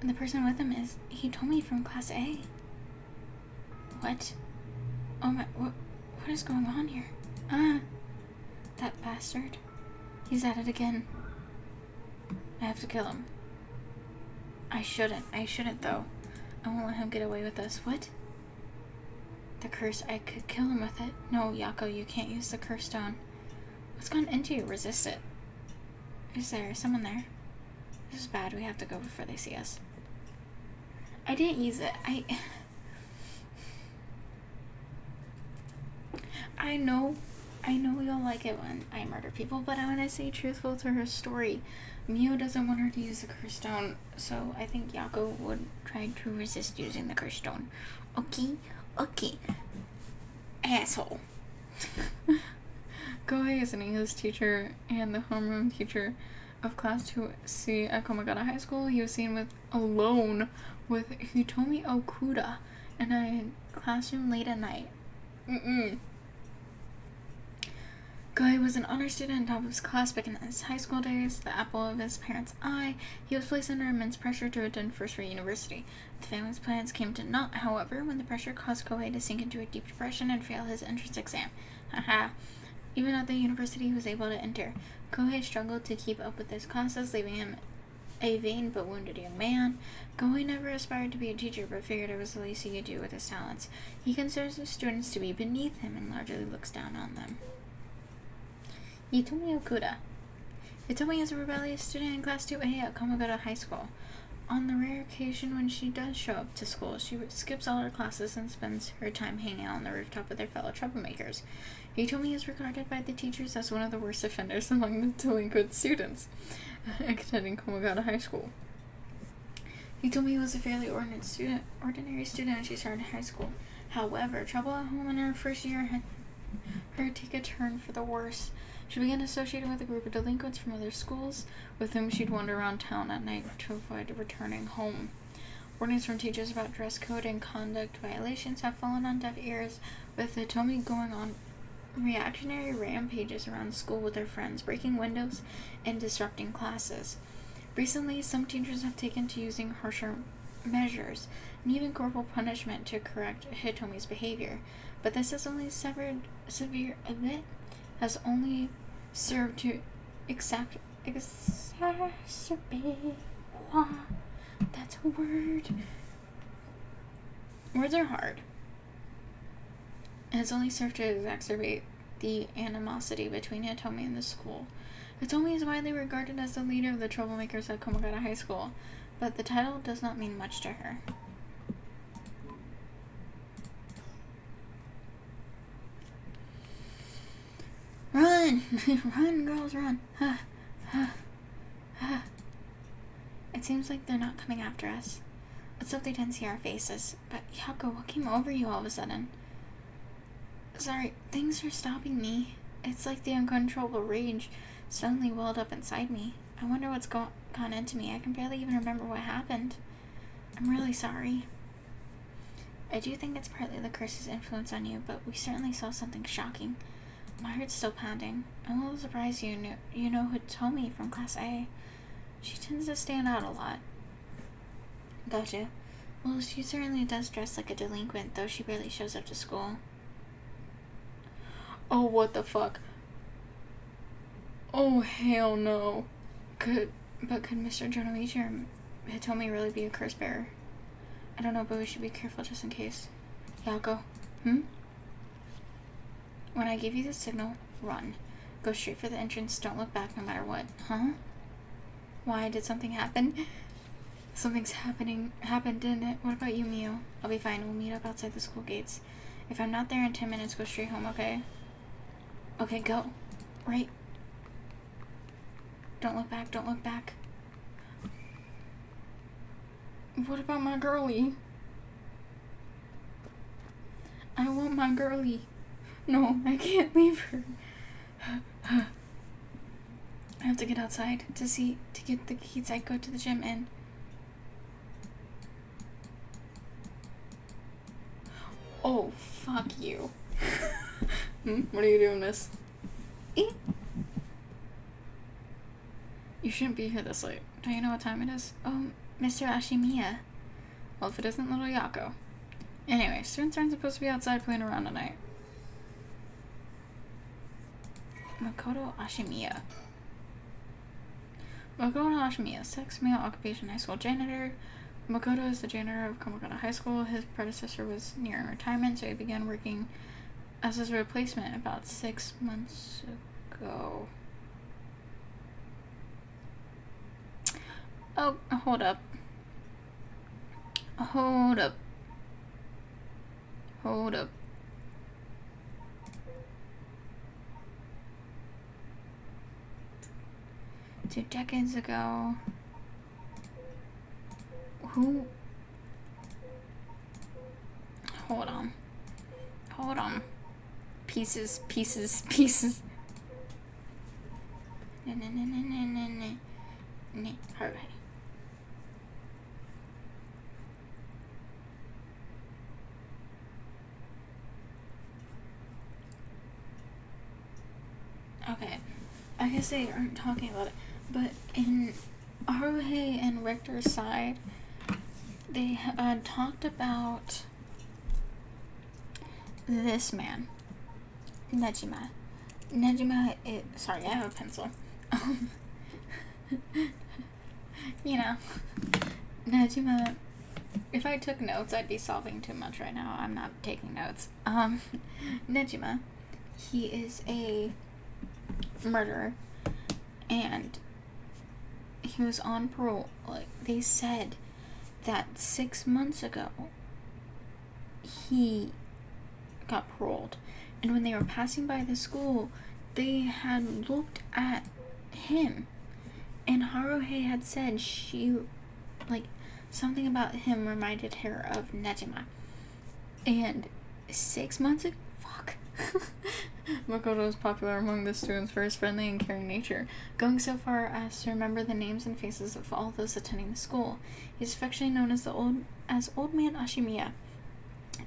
And the person with him is Hitomi from Class A. What? Oh my, what is going on here? That bastard. He's at it again. I have to kill him. I shouldn't though. I won't let him get away with this. What? The curse, I could kill him with it. No, Yakko, you can't use the curse stone. What's gone into you? Resist it. Is there someone there? This is bad. We have to go before they see us. I didn't use it. I know you'll like it when I murder people, but I want to stay truthful to her story. Mio doesn't want her to use the curse stone, so I think Yakko would try to resist using the curse stone. Okay. Asshole. Kohei is an English teacher and the homeroom teacher of class 2C at Komagata High School. He was seen alone with Hitomi Okuda in a classroom late at night. Kohei was an honor student on top of his class back in his high school days, the apple of his parents' eye. He was placed under immense pressure to attend first-rate university. The family's plans came to naught, however, when the pressure caused Kohei to sink into a deep depression and fail his entrance exam. Even at the university he was able to enter. Kohei struggled to keep up with his classes, leaving him a vain but wounded young man. Kohei never aspired to be a teacher, but figured it was the least he could do with his talents. He considers his students to be beneath him and largely looks down on them. Hitomi Okuda. Hitomi is a rebellious student in Class 2A at Komagata High School. On the rare occasion when she does show up to school, she skips all her classes and spends her time hanging out on the rooftop with her fellow troublemakers. Hitomi is regarded by the teachers as one of the worst offenders among the delinquent students attending Komagata High School. Hitomi was a fairly ordinary student when she started high school. However, trouble at home in her first year had her take a turn for the worse. She began associating with a group of delinquents from other schools, with whom she'd wander around town at night to avoid returning home. Warnings from teachers about dress code and conduct violations have fallen on deaf ears, with Hitomi going on reactionary rampages around school with her friends, breaking windows and disrupting classes. Recently, some teachers have taken to using harsher measures, and even corporal punishment to correct Hitomi's behavior, but this has only served to exacerbate. That's a word. Words are hard. It has only served to exacerbate the animosity between Hitomi and the school. Hitomi is widely regarded as the leader of the troublemakers at Komagata High School, but the title does not mean much to her. Run! Run, girls, run! It seems like they're not coming after us. Let's hope they didn't see our faces. But Yakko, what came over you all of a sudden? Sorry, things are stopping me. It's like the uncontrollable rage suddenly welled up inside me. I wonder what's gone into me. I can barely even remember what happened. I'm really sorry. I do think it's partly the curse's influence on you, but we certainly saw something shocking. My heart's still pounding. I'm a little surprised you know Hitomi from Class A. She tends to stand out a lot. Gotcha. Well, she certainly does dress like a delinquent, though she barely shows up to school. Oh, what the fuck? Oh, hell no. Could Mr. Jonoichi or Hitomi really be a curse bearer? I don't know, but we should be careful just in case. Yakko. When I give you the signal, run. Go straight for the entrance, don't look back no matter what. Huh? Why, did something happen? Something's happened, didn't it? What about you, Mio? I'll be fine, we'll meet up outside the school gates. If I'm not there in 10 minutes, go straight home, okay? Okay, go. Right. Don't look back, don't look back. What about my girlie? I want my girlie. No, I can't leave her. I have to get outside to get the keys I go to the gym in. Oh, fuck you. What are you doing, miss? You shouldn't be here this late. Don't you know what time it is? Mr. Ashimiya. Well, if it isn't little Yakko. Anyway, students aren't supposed to be outside playing around tonight. Makoto Ashimiya. Makoto Ashimiya, sex, male, occupation, high school janitor. Makoto is the janitor of Kamakata High School. His predecessor was nearing retirement, so he began working as his replacement about 6 months ago. Oh, hold up. Hold up. Hold up. 2 decades ago. Who? Hold on. Hold on. Pieces. Alright. Okay. I guess they aren't talking about it, but in Haruhi and Richter's side, they talked about this man, Nejima. Sorry, I have a pencil. You know, Nejima, if I took notes, I'd be solving too much right now. I'm not taking notes. Nejima, he is a murderer, and he was on parole. Like, they said that 6 months ago, he got paroled. And when they were passing by the school, they had looked at him. And Haruhi had said something about him reminded her of Nejima. And 6 months ago, fuck. Makoto is popular among the students for his friendly and caring nature, going so far as to remember the names and faces of all those attending the school. He is affectionately known as Old Man Ashimiya.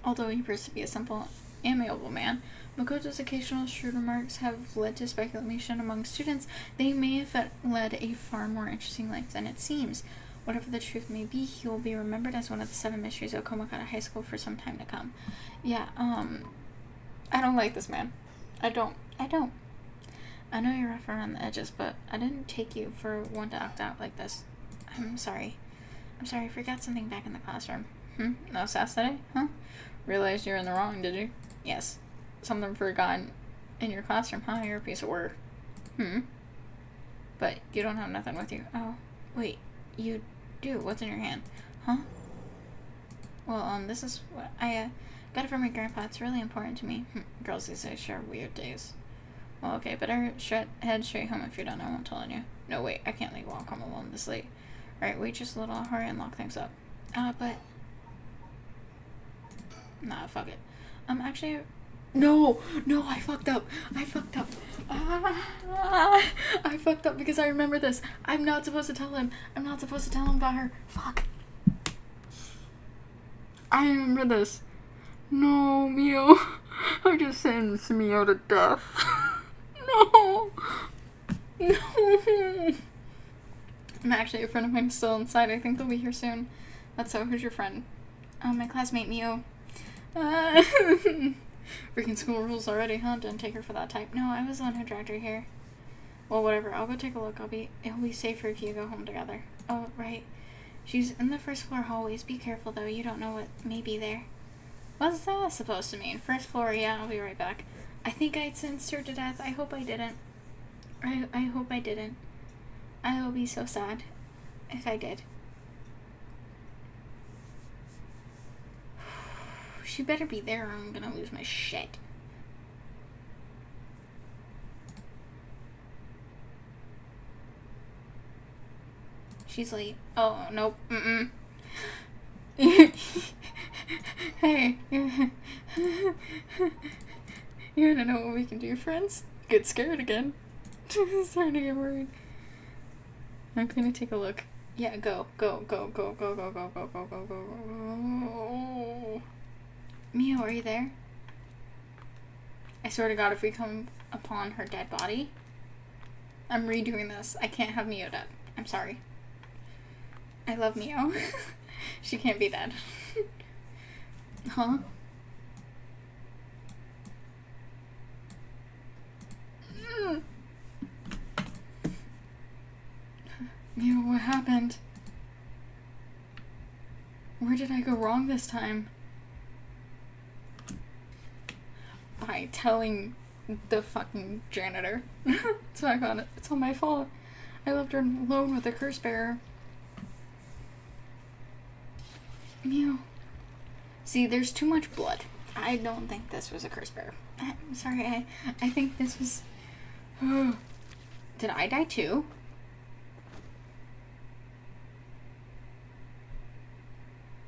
Although he proves to be a simple, amiable man, Makoto's occasional shrewd remarks have led to speculation among students that he may have led a far more interesting life than it seems. Whatever the truth may be, he will be remembered as one of the 7 mysteries of Kamakata High School for some time to come. Yeah, I don't like this man. I don't. I know you're rough around the edges, but I didn't take you for one to act out like this. I'm sorry. I forgot something back in the classroom. No sass today? Huh? Realized you're in the wrong, did you? Yes. Something forgotten in your classroom, huh? You're a piece of work. But you don't have nothing with you. Oh, wait. You do? What's in your hand? Huh? Well, this is what I, got it from my grandpa. It's really important to me. Girls these days share weird days. Well, okay, better head straight home if you don't know. I won't tell you. No, wait, I can't leave while I'm alone this late. Alright, wait just a little. Hurry and lock things up. But... Nah, fuck it. Actually... No, I fucked up. I fucked up because I remember this. I'm not supposed to tell him. I'm not supposed to tell him about her. Fuck. I remember this. No, Mio. I just sentenced Mio to death. No. I'm actually, a friend of mine is still inside. I think they'll be here soon. That's so. Who's your friend? My classmate Mio. Freaking school rules already, huh? Didn't take her for that type. No, I was the one who dragged her here. Well, whatever. I'll go take a look. It'll be safer if you go home together. Oh, right. She's in the first floor hallways. Be careful, though. You don't know what may be there. What's that supposed to mean? First floor, yeah, I'll be right back. I think I sentenced her to death. I hope I didn't. I hope I didn't. I will be so sad if I did. She better be there or I'm gonna lose my shit. She's late. Oh, nope. Hey. You wanna know what we can do, friends? Get scared again. Starting to get worried. I'm gonna take a look. Yeah, go. Mio, are you there? I swear to God, if we come upon her dead body, I'm redoing this. I can't have Mio dead. I'm sorry. I love Mio. She can't be dead. Huh? Mio, what happened? Where did I go wrong this time? By telling the fucking janitor. It's not on it. It's all my fault. I left her alone with the curse bearer. Mew. See, there's too much blood. I don't think this was a curse bearer. I'm sorry, I think this was... Did I die too?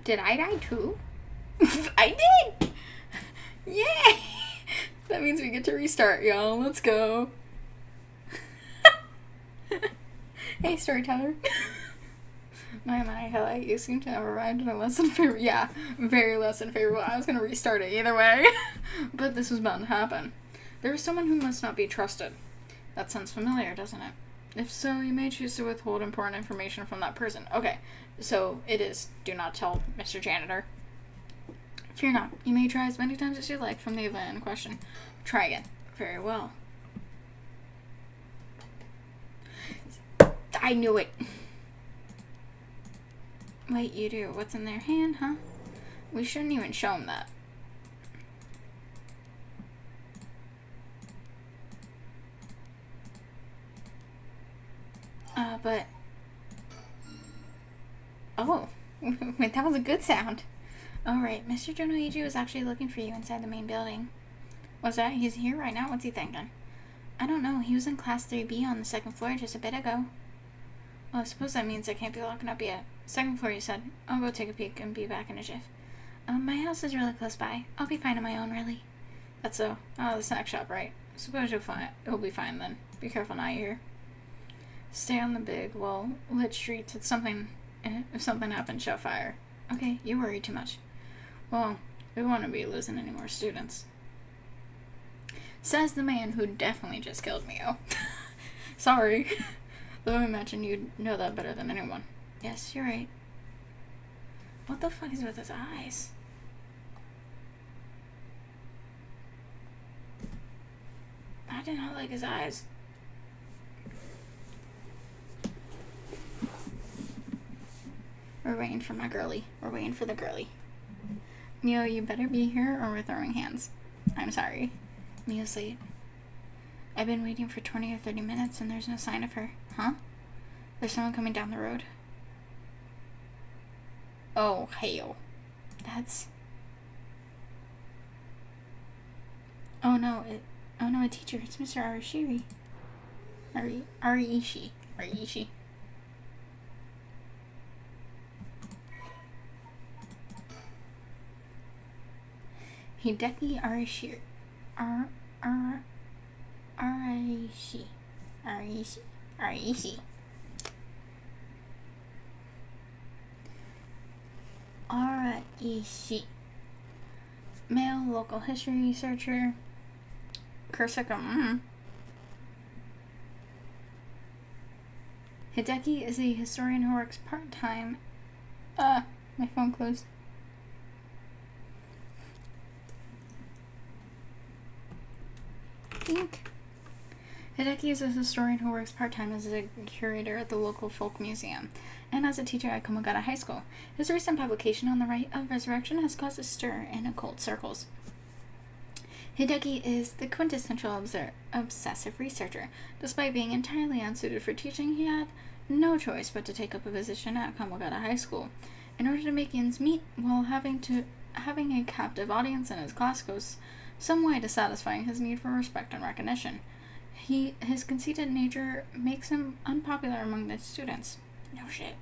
Did I die too? I did! Yay! That means we get to restart, y'all. Let's go. Hey, storyteller. My, Hella, you seem to have arrived at a less than favorable. Yeah, very less than favorable. I was gonna restart it either way. But this was bound to happen. There is someone who must not be trusted. That sounds familiar, doesn't it? If so, you may choose to withhold important information from that person. Okay, so it is do not tell Mr. Janitor. Fear not. You may try as many times as you like from the event in question. Try again. Very well. I knew it. Wait, you do? What's in their hand, huh? We shouldn't even show them that. But... Oh. Wait, that was a good sound. Alright, Mr. Jonoichi was actually looking for you inside the main building. What's that? He's here right now? What's he thinking? I don't know. He was in class 3B on the second floor just a bit ago. Well, I suppose that means I can't be locking up yet. Second floor, you said. I'll go take a peek and be back in a jiff. My house is really close by. I'll be fine on my own, really. That's so. Oh, the snack shop, right? Suppose you'll be fine then. Be careful now, you hear? Stay on the big, lit streets. If something happens, shout fire. Okay, you worry too much. Well, we won't be losing any more students. Says the man who definitely just killed Mio. Sorry. Though I imagine you'd know that better than anyone. Yes, you're right. What the fuck is with his eyes? I did not like his eyes. We're waiting for my girly. We're waiting for the girly. Mio, you better be here or we're throwing hands. I'm sorry. Mio's late. I've been waiting for 20 or 30 minutes and there's no sign of her. Huh? There's someone coming down the road. Oh, hell. That's... Oh no, a teacher. It's Mr. Arishiri. Ariishi. Hideki Arishiri. Ariishi. Male local history researcher. Kursaka. Hideki is a historian who works part-time. My phone closed. Hideki is a historian who works part-time as a curator at the local folk museum and as a teacher at Komogata High School. His recent publication on the rite of resurrection has caused a stir in occult circles. Hideki is the quintessential obsessive researcher. Despite being entirely unsuited for teaching, he had no choice but to take up a position at Komogata High School. In order to make ends meet, while having a captive audience in his class goes some way to satisfying his need for respect and recognition. His conceited nature makes him unpopular among the students. No shit.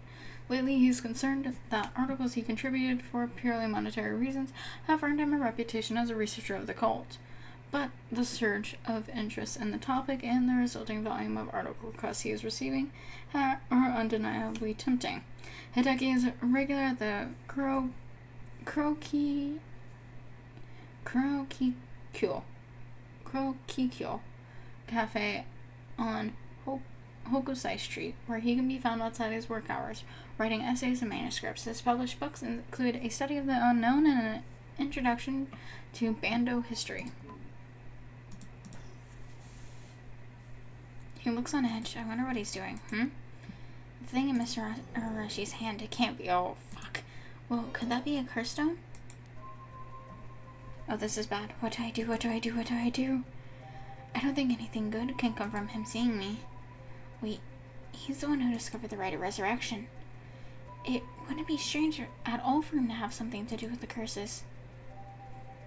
Lately, he's concerned that articles he contributed for purely monetary reasons have earned him a reputation as a researcher of the cult. But the surge of interest in the topic and the resulting volume of article requests he is receiving are undeniably tempting. Hideki is a regular at the Kurokikyo Cafe on Hokusai Street, where he can be found outside his work hours, writing essays and manuscripts. His published books include A Study of the Unknown and an Introduction to Bando History. He looks on edge. I wonder what he's doing. The thing in Mr. Arashi's hand, it can't be. Oh, fuck. Well, could that be a curse stone? Oh, this is bad. What do I do? What do I do? What do I do? I don't think anything good can come from him seeing me. Wait, he's the one who discovered the rite of resurrection. It wouldn't be strange at all for him to have something to do with the curses.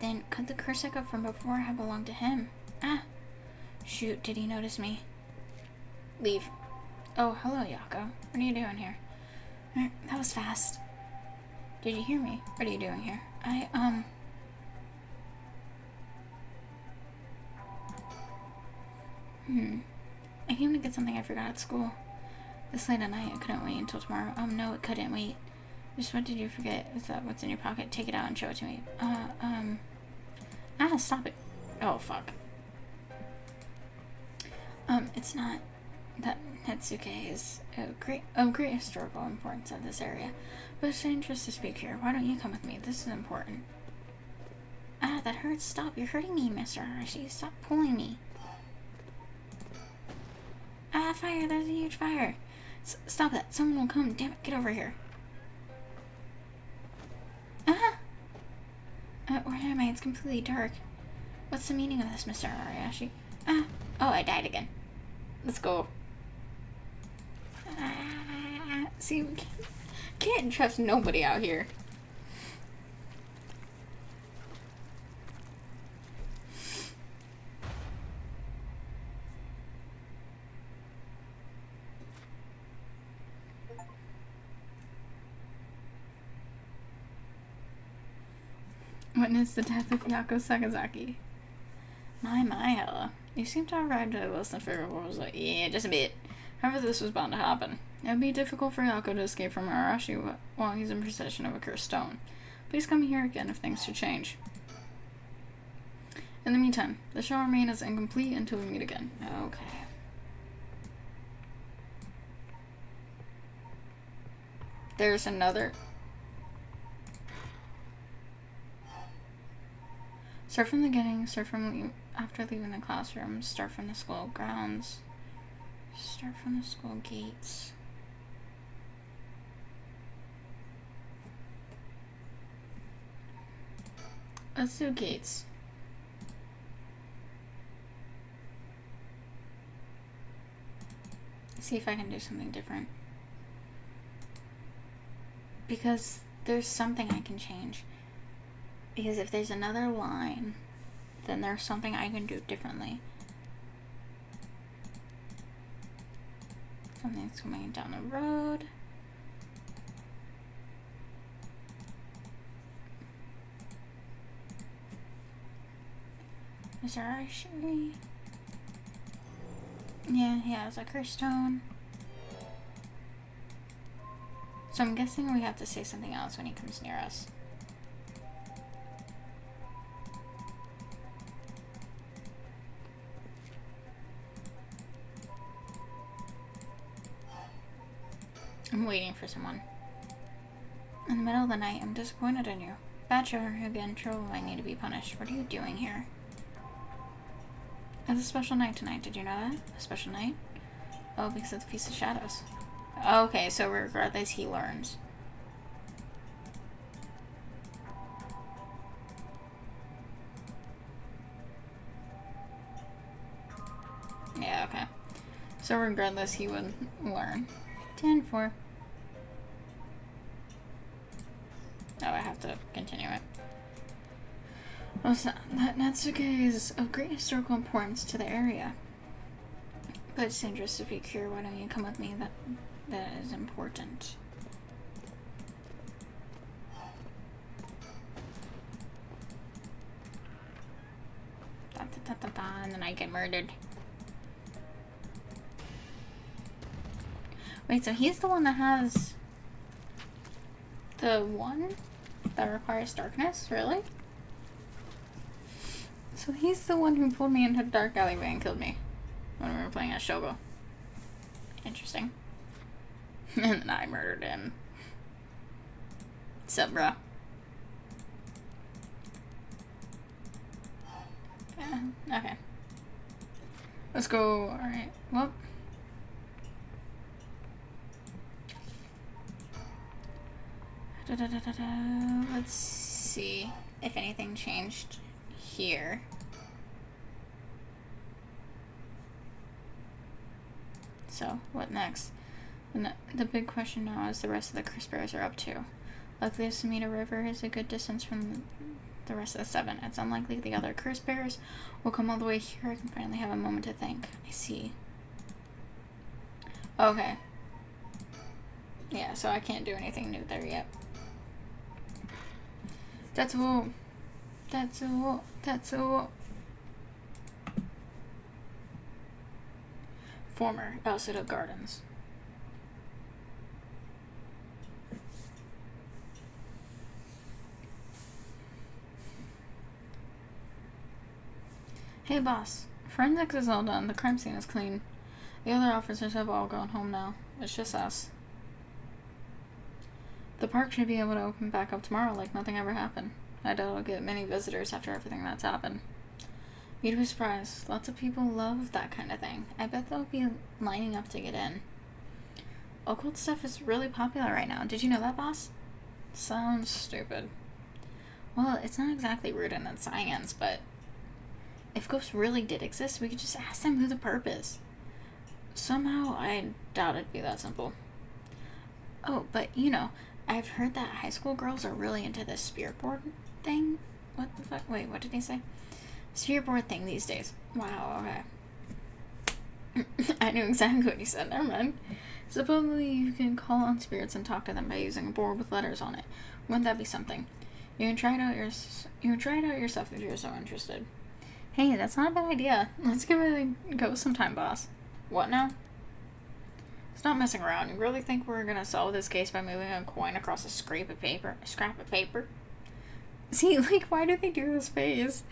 Then, could the curse echo from before have belonged to him? Ah! Shoot, did he notice me? Leave. Oh, hello, Yakko. What are you doing here? That was fast. Did you hear me? What are you doing here? I came to get something I forgot at school. This late at night, I couldn't wait until tomorrow. No, it couldn't wait. Just what did you forget? Is that what's in your pocket? Take it out and show it to me. Stop it. Oh, fuck. It's not... That Natsuke is of great historical importance of this area, but it's dangerous to speak here. Why don't you come with me? This is important. That hurts. Stop. You're hurting me, Mr. Arashi. Stop pulling me. Fire. There's a huge fire. Stop that. Someone will come. Damn it. Get over here. Where am I? It's completely dark. What's the meaning of this, Mr. Arashi? Oh, I died again. Let's go. See, we can't trust nobody out here. Witness the death of Yakko Sakazaki. My, Ella. You seem to have arrived at less than fair proposal. Yeah, just a bit. However, this was bound to happen. It would be difficult for Yakko to escape from Arashi while he's in possession of a cursed stone. Please come here again if things should change. In the meantime, the show will remain as incomplete until we meet again. Okay. There's another... Start from the beginning, after leaving the classroom, start from the school grounds, start from the school gates. Let's do gates. See if I can do something different. Because there's something I can change. Because if there's another line, then there's something I can do differently. Something's coming down the road. Is there actually... Yeah, it's a cursed stone. So I'm guessing we have to say something else when he comes near us. I'm waiting for someone. In the middle of the night, I'm disappointed in you. Bad children who get in trouble might need to be punished. What are you doing here? It's a special night tonight. Did you know that? A special night? Oh, because of the Feast of Shadows. Okay, so regardless, he learns. Yeah, okay. So regardless, he would learn. 10-4. Oh, I have to continue it. Oh, so Natsuke is of great historical importance to the area. But it's dangerous to be here. Why don't you come with me? That is important. And then I get murdered. Wait, so he's the one that has the one that requires darkness? Really? So he's the one who pulled me into a dark alleyway and killed me when we were playing at Shogo. Interesting. And then I murdered him. Sup, bro? Yeah, okay. Let's go. Alright, well. Let's see if anything changed here. So, what next? And the big question now is the rest of the Crispers are up to. Luckily, the Sumida River is a good distance from the rest of the 7. It's unlikely the other Crispers will come all the way here. I can finally have a moment to think. I see. Okay. Yeah, so I can't do anything new there yet. Tetsuo. Tetsuo. Tetsuo. Former Elsuda Gardens. Hey boss, forensics is all done. The crime scene is clean. The other officers have all gone home now. It's just us. The park should be able to open back up tomorrow like nothing ever happened. I doubt I'll get many visitors after everything that's happened. You'd be surprised. Lots of people love that kind of thing. I bet they'll be lining up to get in. Occult stuff is really popular right now. Did you know that, boss? Sounds stupid. Well, it's not exactly rooted in science, but if ghosts really did exist, we could just ask them who the perp is. Somehow, I doubt it'd be that simple. Oh, but you know, I've heard that high school girls are really into this spirit board thing. What the fuck? Wait, what did he say? Spirit board thing these days. Wow, okay. I knew exactly what he said. Never mind. Supposedly, you can call on spirits and talk to them by using a board with letters on it. Wouldn't that be something? You can try it out yourself if you're so interested. Hey, that's not a bad idea. Let's give it a go sometime, boss. What now? It's not messing around. You really think we're gonna solve this case by moving a coin across a scrap of paper? See, like, why do they do this face?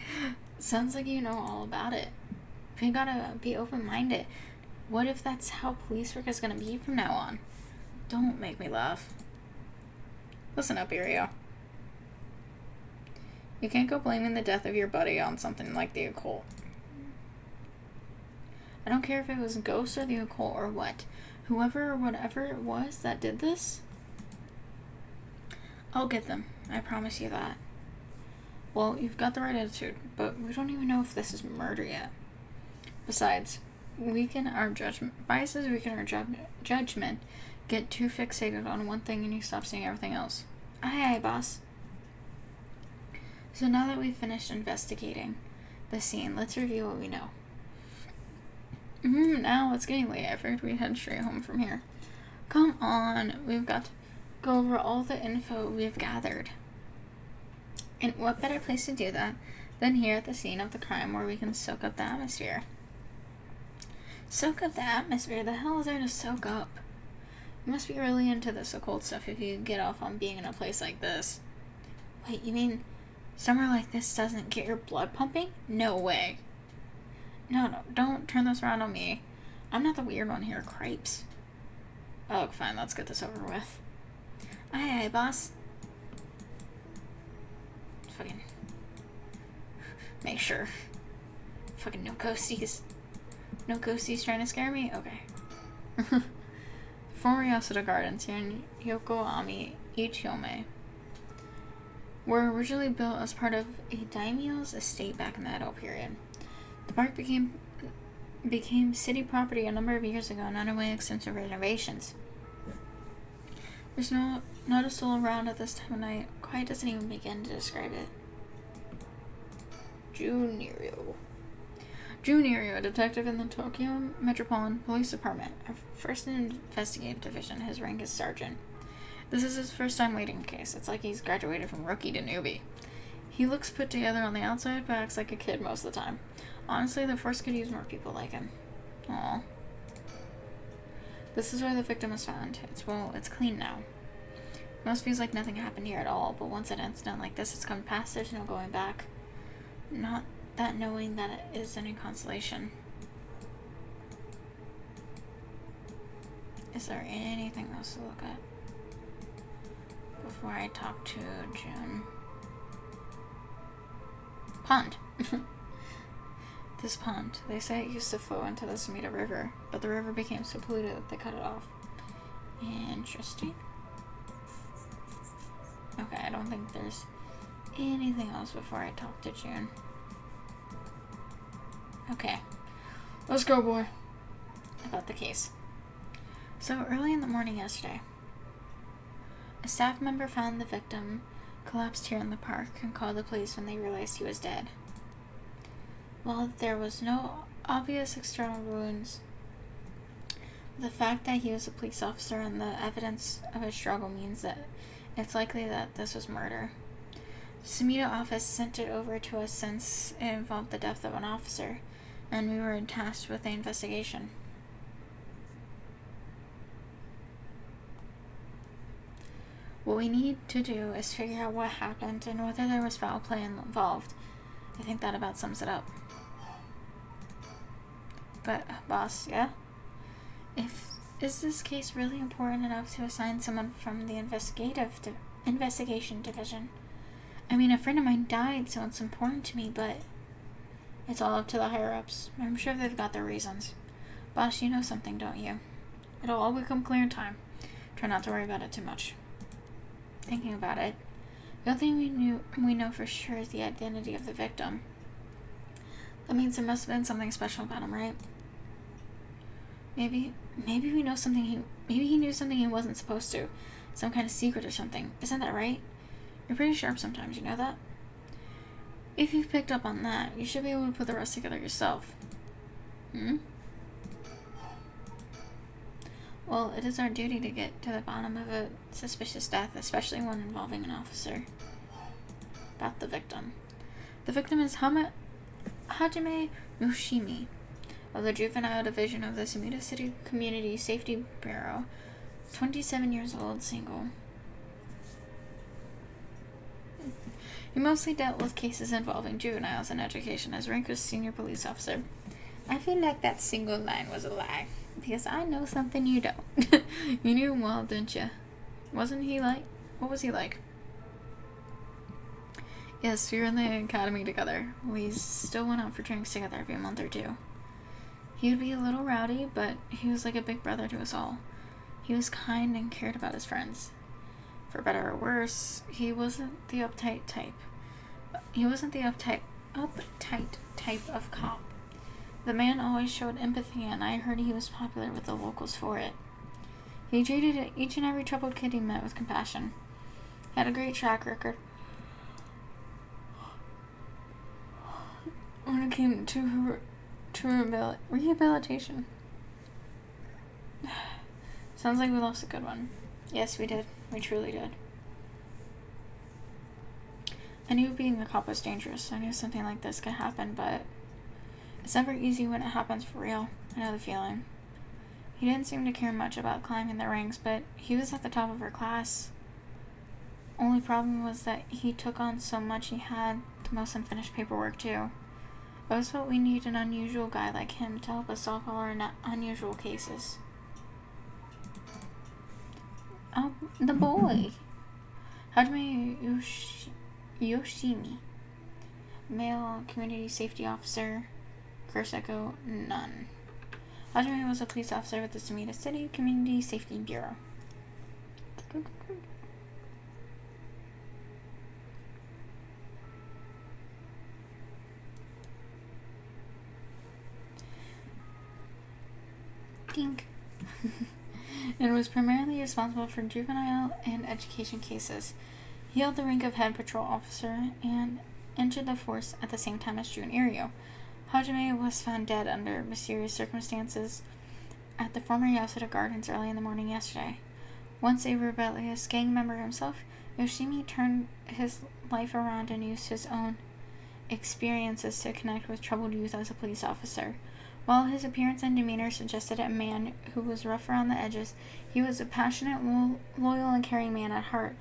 Sounds like you know all about it. You gotta be open-minded. What if that's how police work is gonna be from now on? Don't make me laugh. Listen up, Irio. You can't go blaming the death of your buddy on something like the occult. I don't care if it was ghosts or the occult or what. Whoever or whatever it was that did this, I'll get them. I promise you that. Well, you've got the right attitude, but we don't even know if this is murder yet. Besides, weaken our judgment. Biases weaken our judgment. Get too fixated on one thing and you stop seeing everything else. Aye, boss. So now that we've finished investigating the scene, let's review what we know. Now it's getting late. I figured we'd head straight home from here. Come on, we've got to go over all the info we've gathered. And what better place to do that than here at the scene of the crime where we can soak up the atmosphere? Soak up the atmosphere? The hell is there to soak up? You must be really into this occult stuff if you get off on being in a place like this. Wait, you mean somewhere like this doesn't get your blood pumping? No way. No, don't turn this around on me. I'm not the weird one here, cripes. Oh, fine, let's get this over with. Aye, boss. Fucking make sure. Fucking no ghosties. No ghosties trying to scare me? Okay. Former Yasuda Gardens here in Yokohama Ichiyome were originally built as part of a daimyo's estate back in the Edo period. The park became city property a number of years ago and underwent extensive renovations. There's not a soul around at this time of night. Quiet doesn't even begin to describe it. Junirio, a detective in the Tokyo Metropolitan Police Department, a first investigative division. His rank is sergeant. This is his first time leading a case. It's like he's graduated from rookie to newbie. He looks put together on the outside, but acts like a kid most of the time. Honestly, the force could use more people like him. Aww. This is where the victim was found. It's clean now. Most feels like nothing happened here at all, but once an incident like this has come past, there's no going back. Not that knowing that it is any consolation. Is there anything else to look at before I talk to June? Pond. This pond. They say it used to flow into the Sumida River, but the river became so polluted that they cut it off. Interesting. Okay, I don't think there's anything else before I talk to June. Okay. Let's go, boy. About the case. So, early in the morning yesterday, a staff member found the victim collapsed here in the park and called the police when they realized he was dead. While there was no obvious external wounds, the fact that he was a police officer and the evidence of his struggle means that it's likely that this was murder. The Sumida office sent it over to us since it involved the death of an officer, and we were tasked with the investigation. What we need to do is figure out what happened and whether there was foul play involved. I think that about sums it up. But, boss, yeah? Is this case really important enough to assign someone from the investigation division? I mean, a friend of mine died, so it's important to me, but it's all up to the higher-ups. I'm sure they've got their reasons. Boss, you know something, don't you? It'll all become clear in time. Try not to worry about it too much. Thinking about it, the only thing we know for sure is the identity of the victim. That means there must have been something special about him, right? Maybe we know something maybe he knew something he wasn't supposed to. Some kind of secret or something. Isn't that right? You're pretty sharp sometimes, you know that? If you've picked up on that, you should be able to put the rest together yourself. Well, it is our duty to get to the bottom of a suspicious death, especially one involving an officer. About the victim. The victim is Hajime Yoshimi, of the Juvenile Division of the Sumida City Community Safety Bureau, 27 years old, single. He mostly dealt with cases involving juveniles in education. His rank was senior police officer. I feel like that single line was a lie, because I know something you don't. You knew him well, didn't you? What was he like? Yes, we were in the academy together. We still went out for drinks together every month or two. He would be a little rowdy, but he was like a big brother to us all. He was kind and cared about his friends. For better or worse, he wasn't the uptight type. He wasn't the uptight type of cop. The man always showed empathy, and I heard he was popular with the locals for it. He treated each and every troubled kid he met with compassion. He had a great track record when it came to rehabilitation. Sounds like we lost a good one. Yes, we did. We truly did. I knew being a cop was dangerous. I knew something like this could happen, but it's never easy when it happens for real. I know the feeling. He didn't seem to care much about climbing the ranks, but he was at the top of our class. Only problem was that he took on so much. He had the most unfinished paperwork, too. That was what we need, an unusual guy like him to help us solve all our unusual cases. Oh, the boy. Hajime Yoshimi. Male community safety officer. Curse echo, none. Hajime was a police officer with the Sumida City Community Safety Bureau. Dink. And was primarily responsible for juvenile and education cases. He held the rank of head patrol officer and entered the force at the same time as Jun Iryo. Hajime was found dead under mysterious circumstances at the former Yasuda Gardens early in the morning yesterday. Once a rebellious gang member himself, Yoshimi turned his life around and used his own experiences to connect with troubled youth as a police officer. While his appearance and demeanor suggested a man who was rough around the edges, he was a passionate, loyal, and caring man at heart.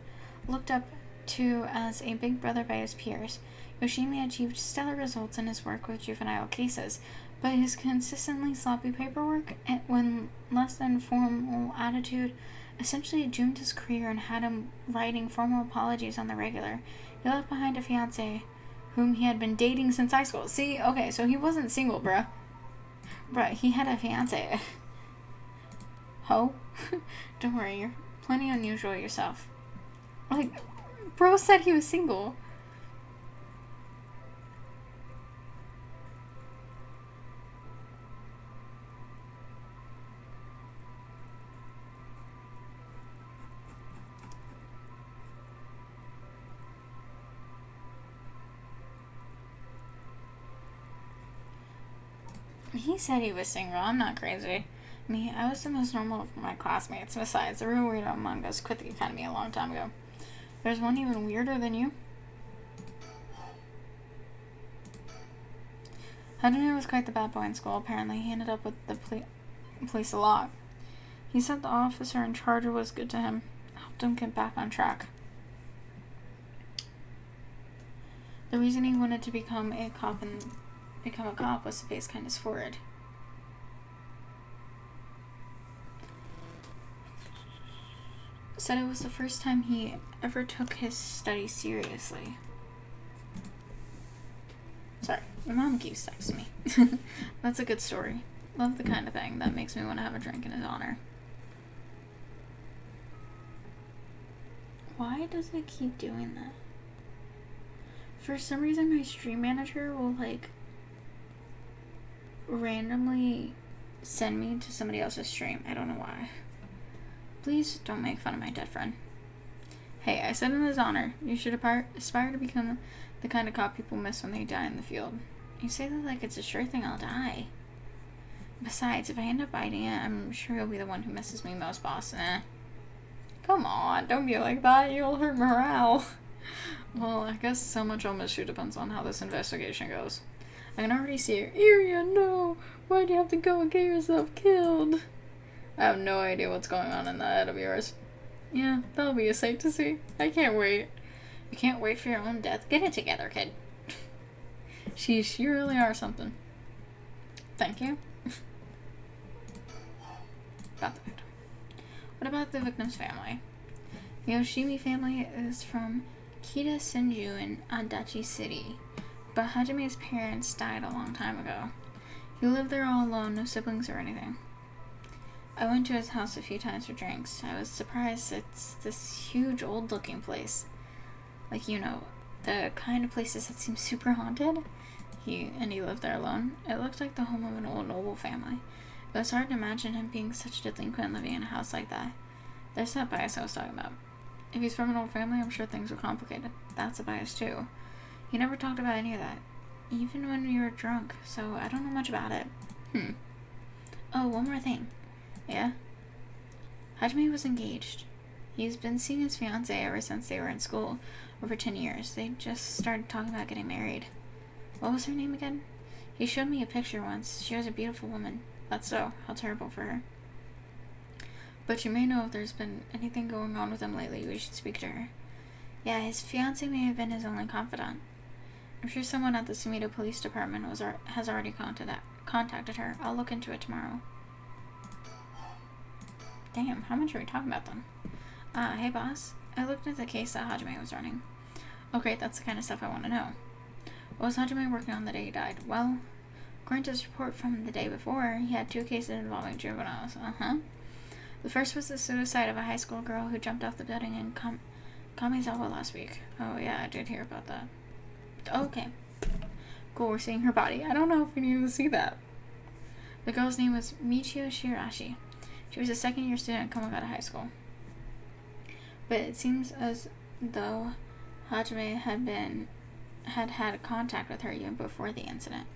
Looked up to as a big brother by his peers. Yoshimi achieved stellar results in his work with juvenile cases, but his consistently sloppy paperwork when less than formal attitude essentially doomed his career and had him writing formal apologies on the regular. He left behind a fiancée whom he had been dating since high school. See, okay, so he wasn't single, bruh. Bruh, he had a fiancée. Ho? Don't worry, you're plenty unusual yourself. Like, bro said he was single. He said he was single. I'm not crazy. Me, I was the most normal of my classmates. Besides, the real weirdo among us quit the academy a long time ago. There's one even weirder than you. Hajime was quite the bad boy in school. Apparently, he ended up with the police a lot. He said the officer in charge was good to him, helped him get back on track. The reason he wanted to become a cop was to face kindness forward. Said it was the first time he ever took his studies seriously. Sorry, my mom keeps texting me. That's a good story. Love the kind of thing that makes me want to have a drink in his honor. Why does it keep doing that? For some reason, my stream manager will, like, randomly send me to somebody else's stream. I don't know why. Please don't make fun of my dead friend. Hey, I said in his honor, you should aspire to become the kind of cop people miss when they die in the field. You say that like it's a sure thing I'll die. Besides, if I end up biting it, I'm sure you'll be the one who misses me most, boss. Come on, don't be like that. You'll hurt morale. Well, I guess so much I'll miss you depends on how this investigation goes. I can already see your Iria, no! Why'd you have to go and get yourself killed? I have no idea what's going on in that head of yours. Yeah, that'll be a sight to see. I can't wait. You can't wait for your own death? Get it together, kid. Sheesh, you really are something. Thank you. About the victim. What about the victim's family? The Yoshimi family is from Kita Senju in Adachi City, but Hajime's parents died a long time ago. He lived there all alone, no siblings or anything. I went to his house a few times for drinks. I was surprised it's this huge old-looking place. Like, you know, the kind of places that seem super haunted. He lived there alone. It looked like the home of an old noble family. It was hard to imagine him being such a delinquent living in a house like that. There's that bias I was talking about. If he's from an old family, I'm sure things were complicated. That's a bias too. He never talked about any of that, even when we were drunk, so I don't know much about it. Oh, one more thing. Yeah? Hajime was engaged. He's been seeing his fiancée ever since they were in school, over 10 years. They just started talking about getting married. What was her name again? He showed me a picture once. She was a beautiful woman. That's so. How terrible for her. But you may know if there's been anything going on with him lately. We should speak to her. Yeah, his fiancée may have been his only confidant. I'm sure someone at the Sumida Police Department has already contacted her. I'll look into it tomorrow. Damn, how much are we talking about then? Hey boss. I looked at the case that Hajime was running. Oh great, that's the kind of stuff I want to know. What was Hajime working on the day he died? Well, according to his report from the day before, he had 2 cases involving juveniles. The first was the suicide of a high school girl who jumped off the building in Kamizawa last week. Oh yeah, I did hear about that. Okay. Cool, we're seeing her body. I don't know if we need to see that. The girl's name was Michio Shirashi. She was a second-year student coming out of high school. But it seems as though Hajime had contact with her even before the incident.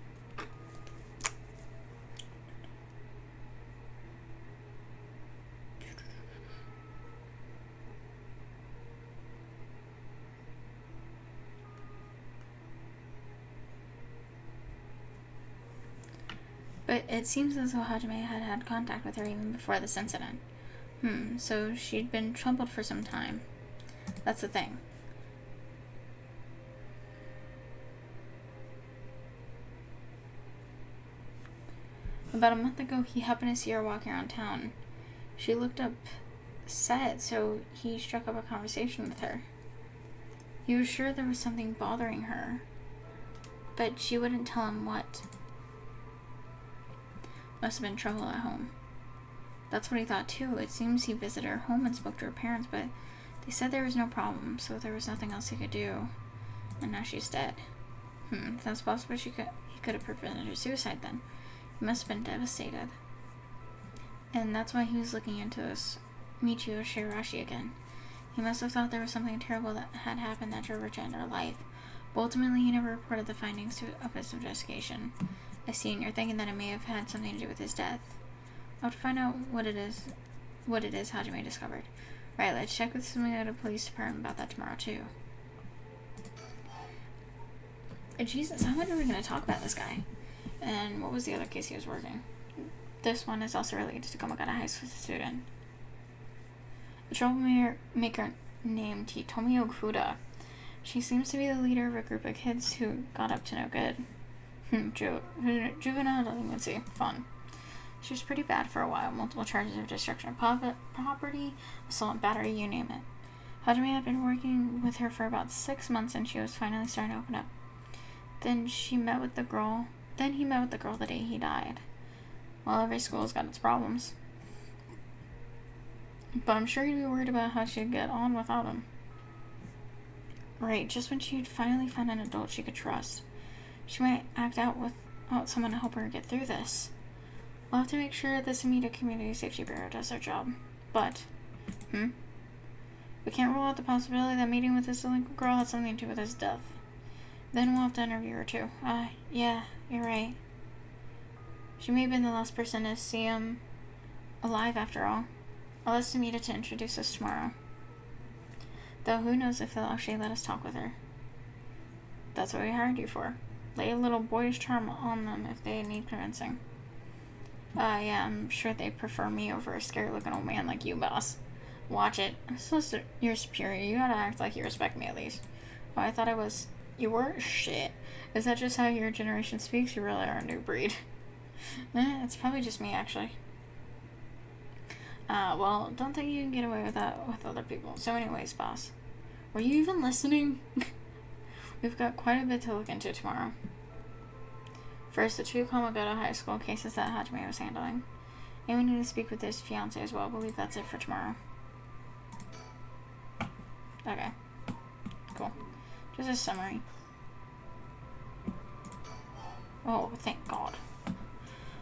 But it seems as though Hajime had contact with her even before this incident. So she'd been troubled for some time. That's the thing. About a month ago, he happened to see her walking around town. She looked upset, so he struck up a conversation with her. He was sure there was something bothering her, but she wouldn't tell him what. Must have been trouble at home. That's what he thought too. It seems he visited her home and spoke to her parents, but they said there was no problem, so there was nothing else he could do. And now she's dead. If that's possible, he could have prevented her suicide then. He must have been devastated. And that's why he was looking into this Michio Shirashi again. He must have thought there was something terrible that had happened that drove her to end her life. But ultimately, he never reported the findings of his investigation. I see, and you're thinking that it may have had something to do with his death. I'll have to find out what it is Hajime discovered. Right, let's check with the police department about that tomorrow, too. Jesus, how much are we going to talk about this guy? And what was the other case he was working? This one is also related to Komagata High School student. A troublemaker named Hitomi Okuda. She seems to be the leader of a group of kids who got up to no good. Juvenile delinquency. Fun. She was pretty bad for a while. Multiple charges of destruction of property, assault, battery, you name it. Hajime had been working with her for about 6 months, and she was finally starting to open up. Then he met with the girl the day he died. Well, every school's got its problems. But I'm sure he'd be worried about how she'd get on without him. Right, just when she'd finally found an adult she could trust. She might act out without someone to help her get through this. We'll have to make sure the Samita Community Safety Bureau does their job. But, we can't rule out the possibility that meeting with this delinquent girl had something to do with his death. Then we'll have to interview her too. Yeah, you're right. She may have been the last person to see him alive after all. I'll ask Samita to introduce us tomorrow. Though who knows if they'll actually let us talk with her. That's what we hired you for. Lay a little boyish charm on them if they need convincing. Yeah, I'm sure they prefer me over a scary-looking old man like you, boss. Watch it. You're superior. You gotta act like you respect me at least. Oh, I thought I was... You were? Shit. Is that just how your generation speaks? You really are a new breed. It's probably just me, actually. Well, don't think you can get away with that with other people. So anyways, boss. Were you even listening? We've got quite a bit to look into tomorrow. First, the 2 Komagata High School cases that Hajime was handling. And we need to speak with his fiancé as well. I believe that's it for tomorrow. Okay. Cool. Just a summary. Oh, thank God.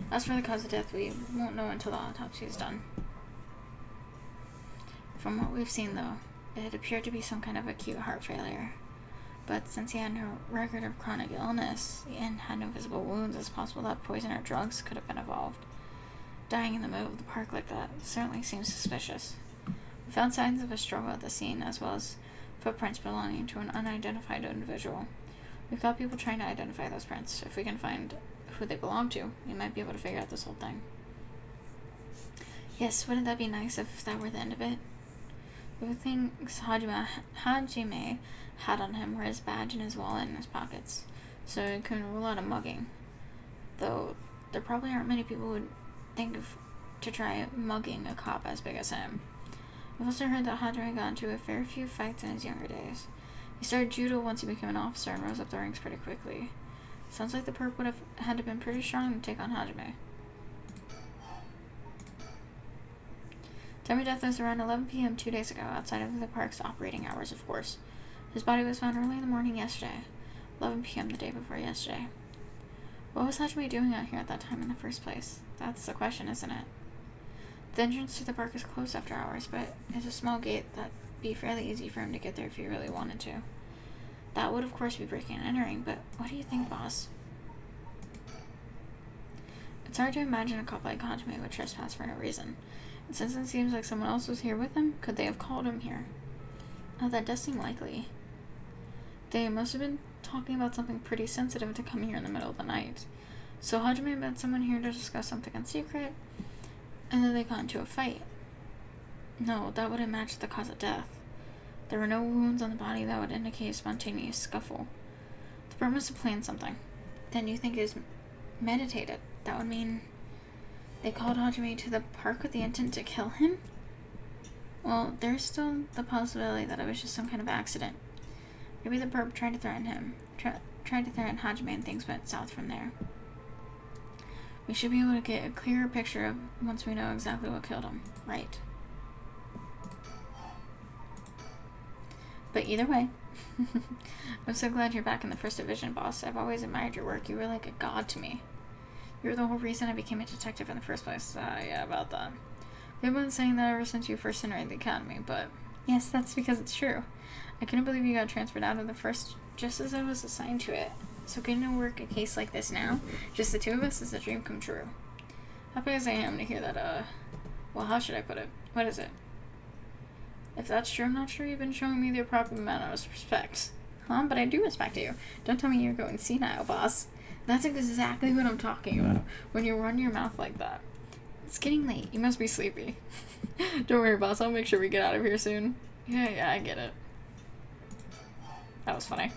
As for the cause of death, we won't know until the autopsy is done. From what we've seen, though, it appeared to be some kind of acute heart failure. But since he had no record of chronic illness and had no visible wounds, it's possible that poison or drugs could have been involved. Dying in the middle of the park like that certainly seems suspicious. We found signs of a struggle at the scene, as well as footprints belonging to an unidentified individual. We've got people trying to identify those prints. If we can find who they belong to, we might be able to figure out this whole thing. Yes, wouldn't that be nice if that were the end of it? The things Hajime had on him were his badge and his wallet and his pockets, so it couldn't rule out a mugging. Though there probably aren't many people who would think to try mugging a cop as big as him. I've also heard that Hajime got into a fair few fights in his younger days. He started judo once he became an officer and rose up the ranks pretty quickly. Sounds like the perp would have had to been pretty strong to take on Hajime. Time of death was around 11 p.m. 2 days ago, outside of the park's operating hours, of course. His body was found early in the morning yesterday, 11 p.m. the day before yesterday. What was Hajime doing out here at that time in the first place? That's the question, isn't it? The entrance to the park is closed after hours, but it's a small gate that'd be fairly easy for him to get there if he really wanted to. That would, of course, be breaking and entering, but what do you think, boss? It's hard to imagine a cop like Hajime would trespass for no reason. And since it seems like someone else was here with him, could they have called him here? Oh, that does seem likely. They must have been talking about something pretty sensitive to come here in the middle of the night. So Hajime met someone here to discuss something in secret, and then they got into a fight. No, that wouldn't match the cause of death. There were no wounds on the body that would indicate a spontaneous scuffle. The bird must have planned something. Then you think it was meditated. That would mean They called Hajime to the park with the intent to kill him? Well, there's still the possibility that it was just some kind of accident. Maybe the perp tried to threaten him. Tried to threaten Hajime and things went south from there. We should be able to get a clearer picture of once we know exactly what killed him. Right. But either way, I'm so glad you're back in the First Division, boss. I've always admired your work. You were like a god to me. You were the whole reason I became a detective in the first place. Yeah, about that. They've been saying that ever since you first entered the academy, but yes, that's because it's true. I couldn't believe you got transferred out of the first just as I was assigned to it. So getting to work a case like this now, just the two of us, is a dream come true. Happy as I am to hear that, well, how should I put it? What is it? If that's true, I'm not sure you've been showing me the proper amount of respect. Huh? But I do respect you. Don't tell me you're going senile, boss. That's exactly what I'm talking about, when you run your mouth like that. It's getting late. You must be sleepy. Don't worry, boss. I'll make sure we get out of here soon. Yeah, I get it. That was funny.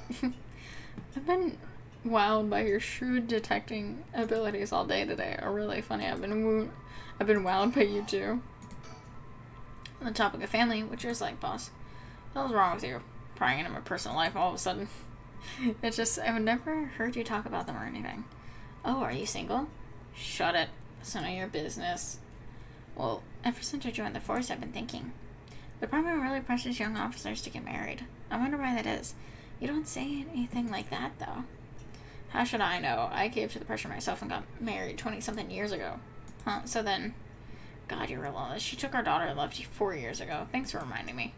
I've been wowed by your shrewd detecting abilities all day today. Are really funny. I've been wowed by you too. On the topic of family, which is like, boss, what the hell's wrong with you? Prying into my personal life all of a sudden. It's just, I've never heard you talk about them or anything. Oh, are you single? Shut it. That's none of your business. Well, ever since I joined the force, I've been thinking. The department really presses young officers to get married. I wonder why that is. You don't say anything like that, though. How should I know? I caved to the pressure myself and got married 20-something years ago. Huh, so then... God, you're relentless. She took our daughter and left you 4 years ago. Thanks for reminding me.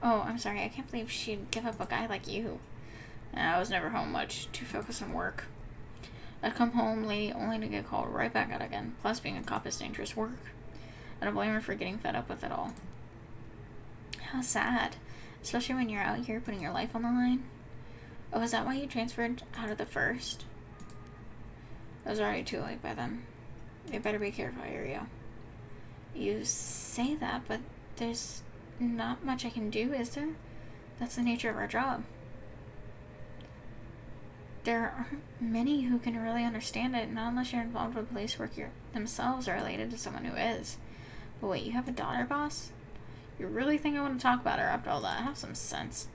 Oh, I'm sorry. I can't believe she'd give up a guy like you. I was never home much, too focused on work. I'd come home late only to get called right back out again. Plus, being a cop is dangerous work. I don't blame her for getting fed up with it all. How sad. Especially when you're out here putting your life on the line. Oh, is that why you transferred out of the first? It was already too late by then. You better be careful, Ario. You say that, but there's not much I can do, is there? That's the nature of our job. There aren't many who can really understand it, not unless you're involved with police work themselves or related to someone who is. But wait, you have a daughter, boss? You really think I want to talk about her after all that? Have some sense.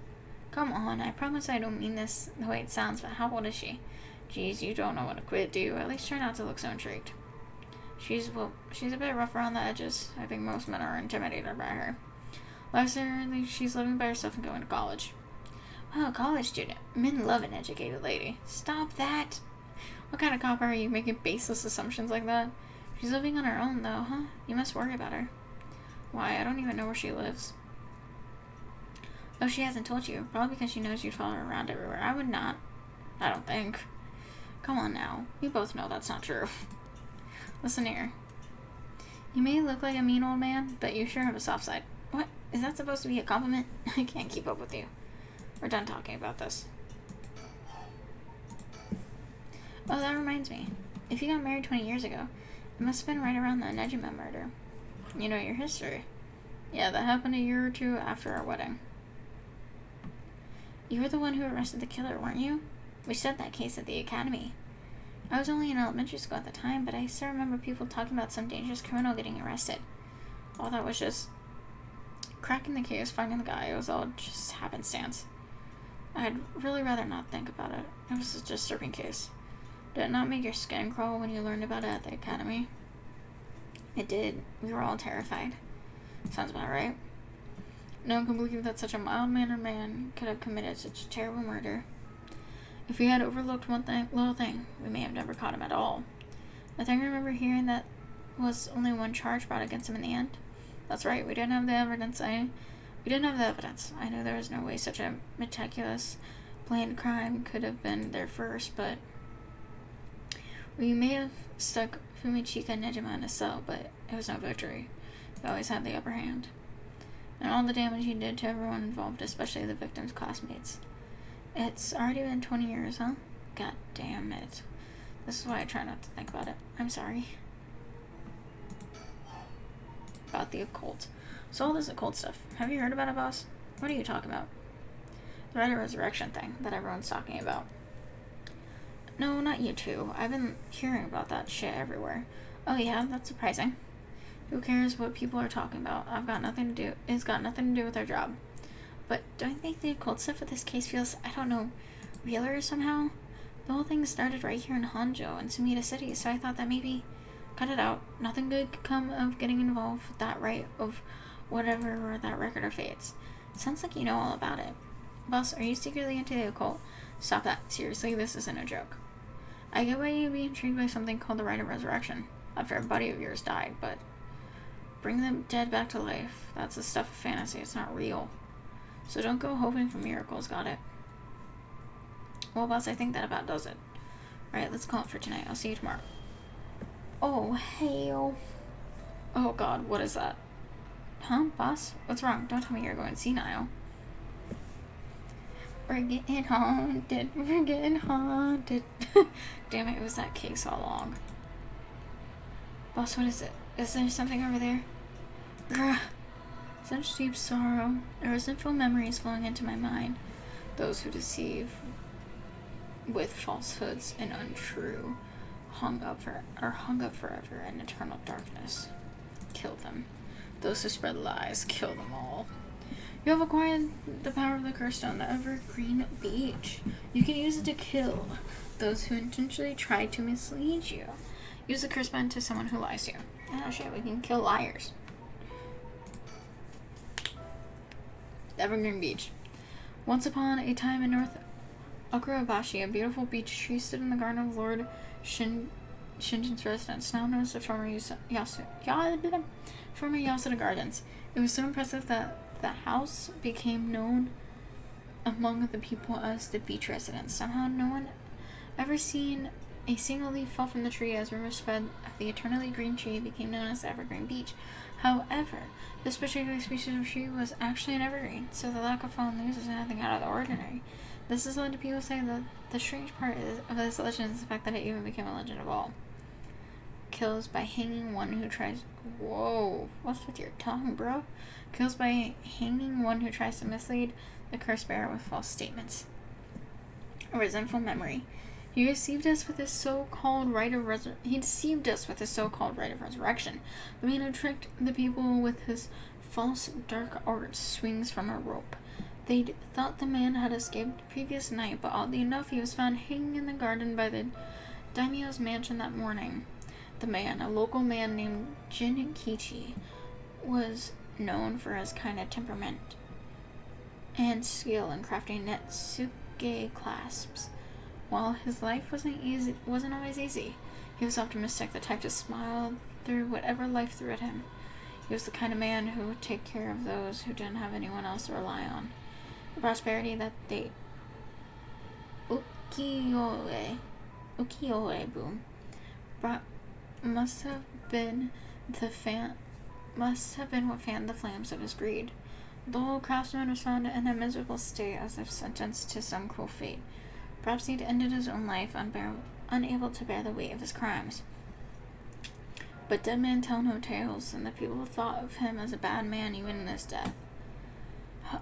Come on, I promise I don't mean this the way it sounds, but how old is she? Geez, you don't know when to quit, do you? At least try not to look so intrigued. She's a bit rough around the edges. I think most men are intimidated by her. Last year, she's living by herself and going to college. Wow, college student. Men love an educated lady. Stop that. What kind of cop are you making baseless assumptions like that? She's living on her own, though, huh? You must worry about her. Why, I don't even know where she lives. Oh, she hasn't told you. Probably because she knows you'd follow her around everywhere. I would not. I don't think. Come on now. We both know that's not true. Listen here. You may look like a mean old man, but you sure have a soft side. What? Is that supposed to be a compliment? I can't keep up with you. We're done talking about this. Oh, that reminds me. If you got married 20 years ago, it must have been right around the Nejima murder. You know your history. Yeah, that happened a year or two after our wedding. You were the one who arrested the killer, weren't you? We studied that case at the academy. I was only in elementary school at the time, but I still remember people talking about some dangerous criminal getting arrested. All that was just cracking the case, finding the guy. It was all just happenstance. I'd really rather not think about it. It was just a disturbing case. Did it not make your skin crawl when you learned about it at the academy? It did. We were all terrified. Sounds about right. No one can believe that such a mild-mannered man could have committed such a terrible murder. If we had overlooked one little thing, we may have never caught him at all. I think I remember hearing that was only one charge brought against him in the end. That's right, we didn't have the evidence. I know there was no way such a meticulous, planned crime could have been there first, but we may have stuck Fumichika Nejima in a cell, but it was no victory. He always had the upper hand. And all the damage he did to everyone involved, especially the victim's classmates. It's already been 20 years, huh? God damn it. This is why I try not to think about it. I'm sorry. About the occult. So all this occult stuff. Have you heard about it, boss? What are you talking about? The Red Resurrection thing that everyone's talking about. No, not you two. I've been hearing about that shit everywhere. Oh yeah, that's surprising. Who cares what people are talking about? It's got nothing to do with our job. But don't you think the occult stuff with this case feels, I don't know, realer somehow? The whole thing started right here in Honjo in Sumida City, so I thought that maybe cut it out. Nothing good could come of getting involved with that right of whatever or that record or fates. Sounds like you know all about it. Boss, are you secretly into the occult? Stop that. Seriously, this isn't a joke. I get why you'd be intrigued by something called the Rite of Resurrection, after a buddy of yours died, but bring the dead back to life. That's the stuff of fantasy. It's not real. So don't go hoping for miracles, got it? Well, boss, I think that about does it. Alright, let's call it for tonight. I'll see you tomorrow. Oh, hell. Oh, God, what is that? Huh, boss? What's wrong? Don't tell me you're going senile. We're getting haunted. We're getting haunted. Damn it, it was that case all along. Boss, what is it? Is there something over there? Grr. Such deep sorrow. Resentful memories flowing into my mind. Those who deceive with falsehoods and untrue hung up forever in eternal darkness. Kill them. Those who spread lies, kill them all. You have acquired the power of the curse stone, the evergreen beach. You can use it to kill those who intentionally try to mislead you. Use the curse bond to someone who lies to you. Oh shit, we can kill liars. Evergreen Beach. Once upon a time in North Akurabashi, a beautiful beach tree stood in the garden of Lord Shinjin's residence, now known as the former Yasuda Gardens. It was so impressive that the house became known among the people as the beach residence. Somehow no one ever seen a single leaf fall from the tree. As rumors spread of the eternally green tree became known as the Evergreen Beach. However, this particular species of tree was actually an evergreen, so the lack of fallen leaves is nothing out of the ordinary. This has led to people saying that the strange part of this legend is the fact that it even became a legend of all. Kills by hanging one who tries... Whoa, what's with your tongue, bro? Kills by hanging one who tries to mislead the curse bearer with false statements. A resentful memory. He deceived us with his so-called rite of resurrection. The man who tricked the people with his false dark arts swings from a rope. They thought the man had escaped the previous night, but oddly enough, he was found hanging in the garden by the daimyo's mansion that morning. The man, a local man named Jin Kichi, was known for his kind of temperament and skill in crafting netsuke clasps. While his life wasn't always easy, he was optimistic, the type to smile through whatever life threw at him. He was the kind of man who would take care of those who didn't have anyone else to rely on. The prosperity that they ukiyo-e boom brought must have been what fanned the flames of his greed. The whole craftsman was found in a miserable state, as if sentenced to some cruel fate. Perhaps he'd ended his own life unable to bear the weight of his crimes. But dead men tell no tales, and the people thought of him as a bad man even in his death.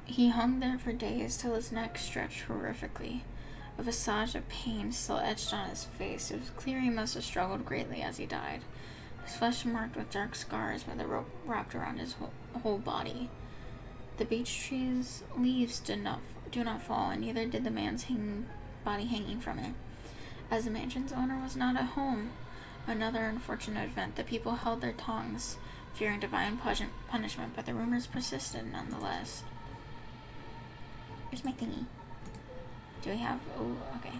He hung there for days till his neck stretched horrifically. A visage of pain still etched on his face. It was clear he must have struggled greatly as he died. His flesh marked with dark scars by the rope wrapped around his whole body. The beech tree's leaves do not fall, and neither did the man's body hanging from it. As the mansion's owner was not at home, another unfortunate event, the people held their tongues, fearing divine punishment, but the rumors persisted nonetheless. Here's my thingy. Do we have... Oh, okay.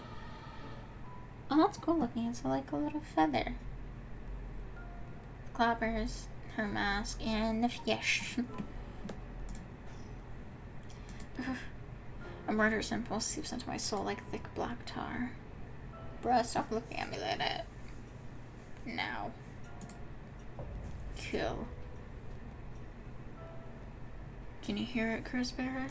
Oh, that's cool looking. It's like a little feather. Clappers, her mask, and the fish. A murderous impulse seeps into my soul like thick black tar. Bruh, stop looking at me like that. Now. Kill. Can you hear it, curse bearer?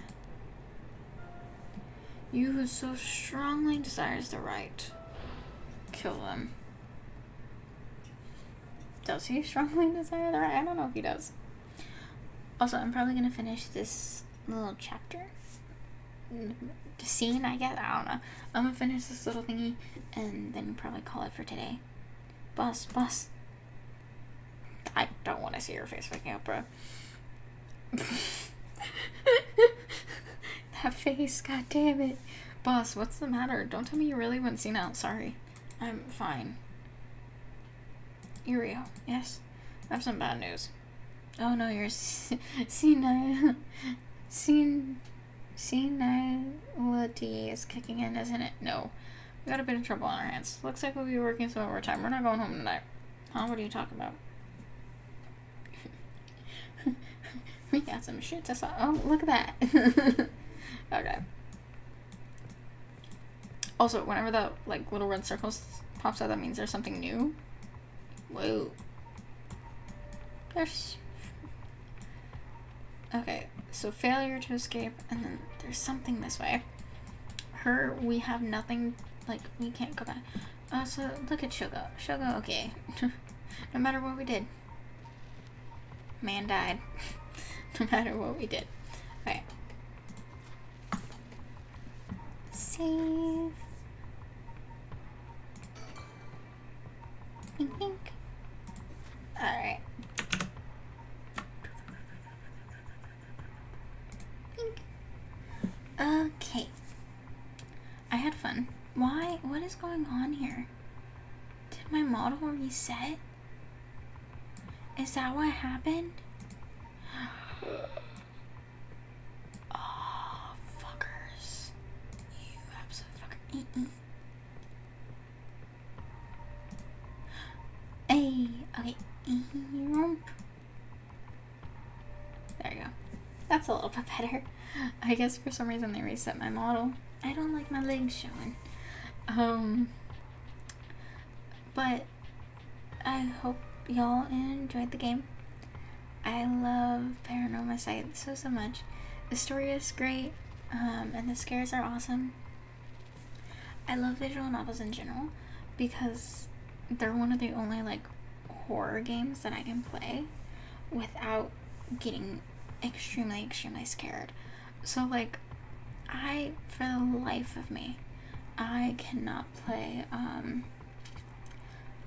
You who so strongly desires the right. Kill them. Does he strongly desire the right? I don't know if he does. Also, I'm probably going to finish this little chapter. The scene, I guess. I don't know. I'm going to finish this little thingy and then probably call it for today. Boss. I don't want to see your face waking up, bro. That face, god damn it. Boss, what's the matter? Don't tell me you really went senile. Sorry. I'm fine. Uriel, yes? I have some bad news. Oh no, you're senile. Senility is kicking in, isn't it? No. We got a bit of trouble on our hands. Looks like we'll be working some overtime. We're not going home tonight. Huh? What are you talking about? We got some shit to saw. Oh, look at that. Okay. Also, whenever that, like, little red circle pops out, that means there's something new. Whoa. There's... Okay, so failure to escape, and then there's something this way. Her, we have nothing, like, we can't go back. So, look at Shogo. Shogo, okay. No matter what we did. Man died. No matter what we did. Okay. Save. Pink, pink. Alright. Pink. Okay. I had fun. Why? What is going on here? Did my model reset? Is that what happened? Oh, fuckers. You absolute fucker. Hey, okay. There you go. That's a little bit better. I guess for some reason they reset my model. I don't like my legs showing. But I hope y'all enjoyed the game. I love Paranormasight so much. The story is great, and the scares are awesome. I love visual novels in general because they're one of the only, like, horror games that I can play without getting extremely scared. So, like, for the life of me, I cannot play,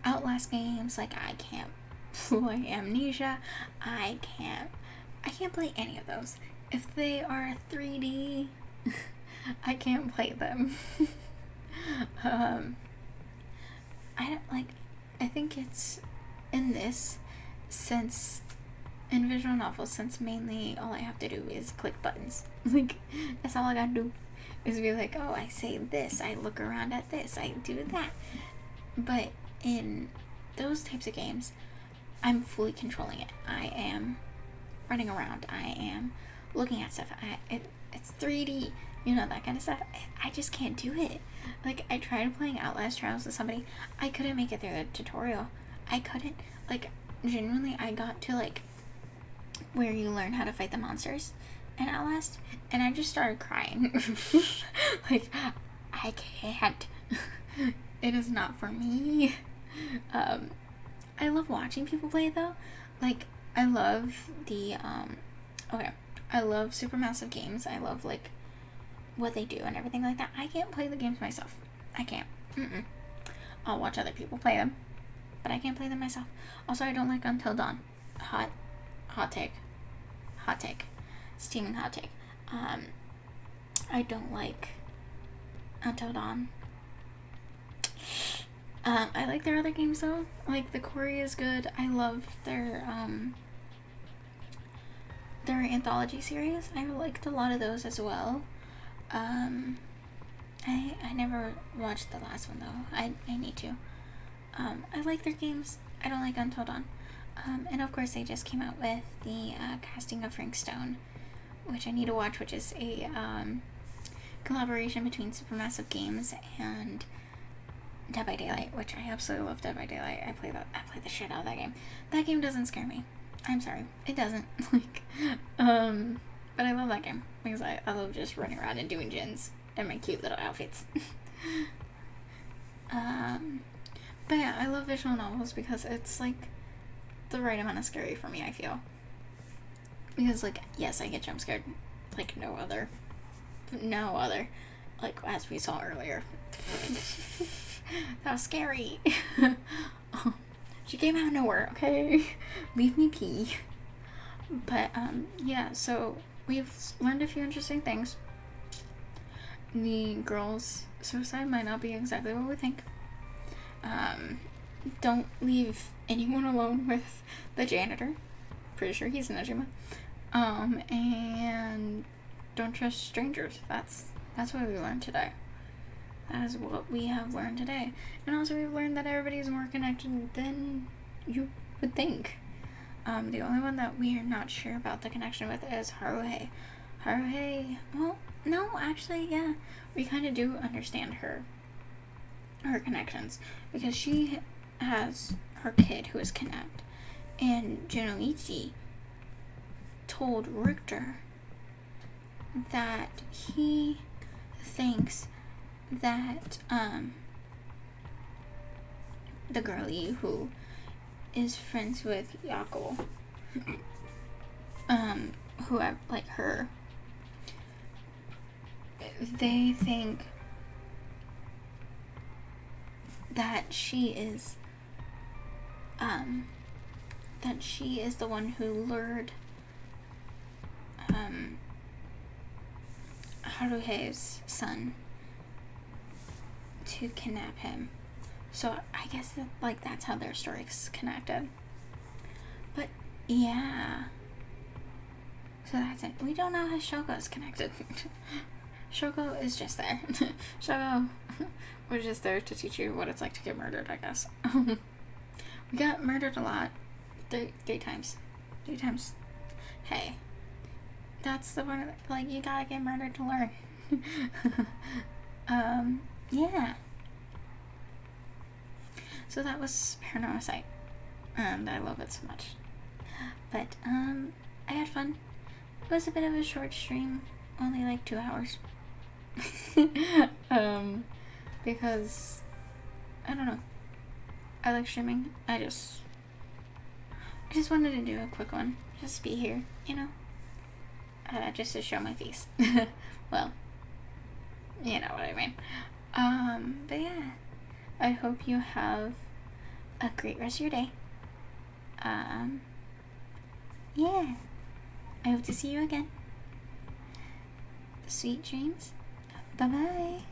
Outlast games. Like, I can't play Amnesia. I can't play any of those. If they are 3D, I can't play them. I think it's in this sense, in visual novels, since mainly all I have to do is click buttons. Like, that's all I gotta do, is be like, oh, I say this, I look around at this, I do that. But in those types of games, I'm fully controlling it. I am running around. I am looking at stuff. It's 3D, you know, that kind of stuff. I just can't do it. Like, I tried playing Outlast Trials with somebody. I couldn't make it through the tutorial. I couldn't. Like, genuinely, I got to, like, where you learn how to fight the monsters in Outlast, and I just started crying. Like, I can't. It is not for me. I love watching people play, though. Like, I love the, I love supermassive games. I love, like, what they do and everything like that. I can't play the games myself. I can't. I'll watch other people play them, but I can't play them myself. Also, I don't like Until Dawn. Hot take. Steaming hot take. I don't like Until Dawn. I like their other games, though. Like, the Quarry is good. I love their anthology series. I liked a lot of those as well. I never watched the last one, though. I need to. I like their games. I don't like Until Dawn. And of course, they just came out with the casting of Frank Stone, which I need to watch, which is a collaboration between Supermassive Games and Dead by Daylight, which I absolutely love. Dead by Daylight. I play the shit out of that game. That game doesn't scare me. I'm sorry, it doesn't. Like, but I love that game because I love just running around and doing gens and my cute little outfits. But yeah, I love visual novels because it's like the right amount of scary for me, I feel. Because, like, yes, I get jump scared like no other. Like, as we saw earlier. That was scary. Oh, She came out of nowhere, okay? Leave me pee. But, yeah, so we've learned a few interesting things. The girl's suicide might not be exactly what we think. Don't leave anyone alone with the janitor. Pretty sure he's an Najima. And don't trust strangers. That's what we learned today. That is what we have learned today. And also we've learned that everybody is more connected than you would think. The only one that we are not sure about the connection with is Haruhi. Haruhi, well, no, actually, yeah. We kind of do understand her connections. Because she has her kid who is kidnapped. And Junoichi told Richter that he thinks that the girlie who is friends with Yakko, who have like her, they think that she is the one who lured Haruhi's son to kidnap him. So I guess that, like, that's how their story's connected. But yeah, so that's it. We don't know how Shogo's connected. Shogo is just there. Shogo was just there to teach you what it's like to get murdered, I guess. We got murdered a lot. Three times. Hey, that's the one, like, you gotta get murdered to learn. Yeah. So that was Paranormasight. And I love it so much. But, I had fun. It was a bit of a short stream. Only like 2 hours. Because, I don't know. I like streaming. I just wanted to do a quick one. Just be here, you know? Just to show my face. Well, you know what I mean. But yeah. I hope you have a great rest of your day. Yeah. I hope to see you again. Sweet dreams. Bye-bye.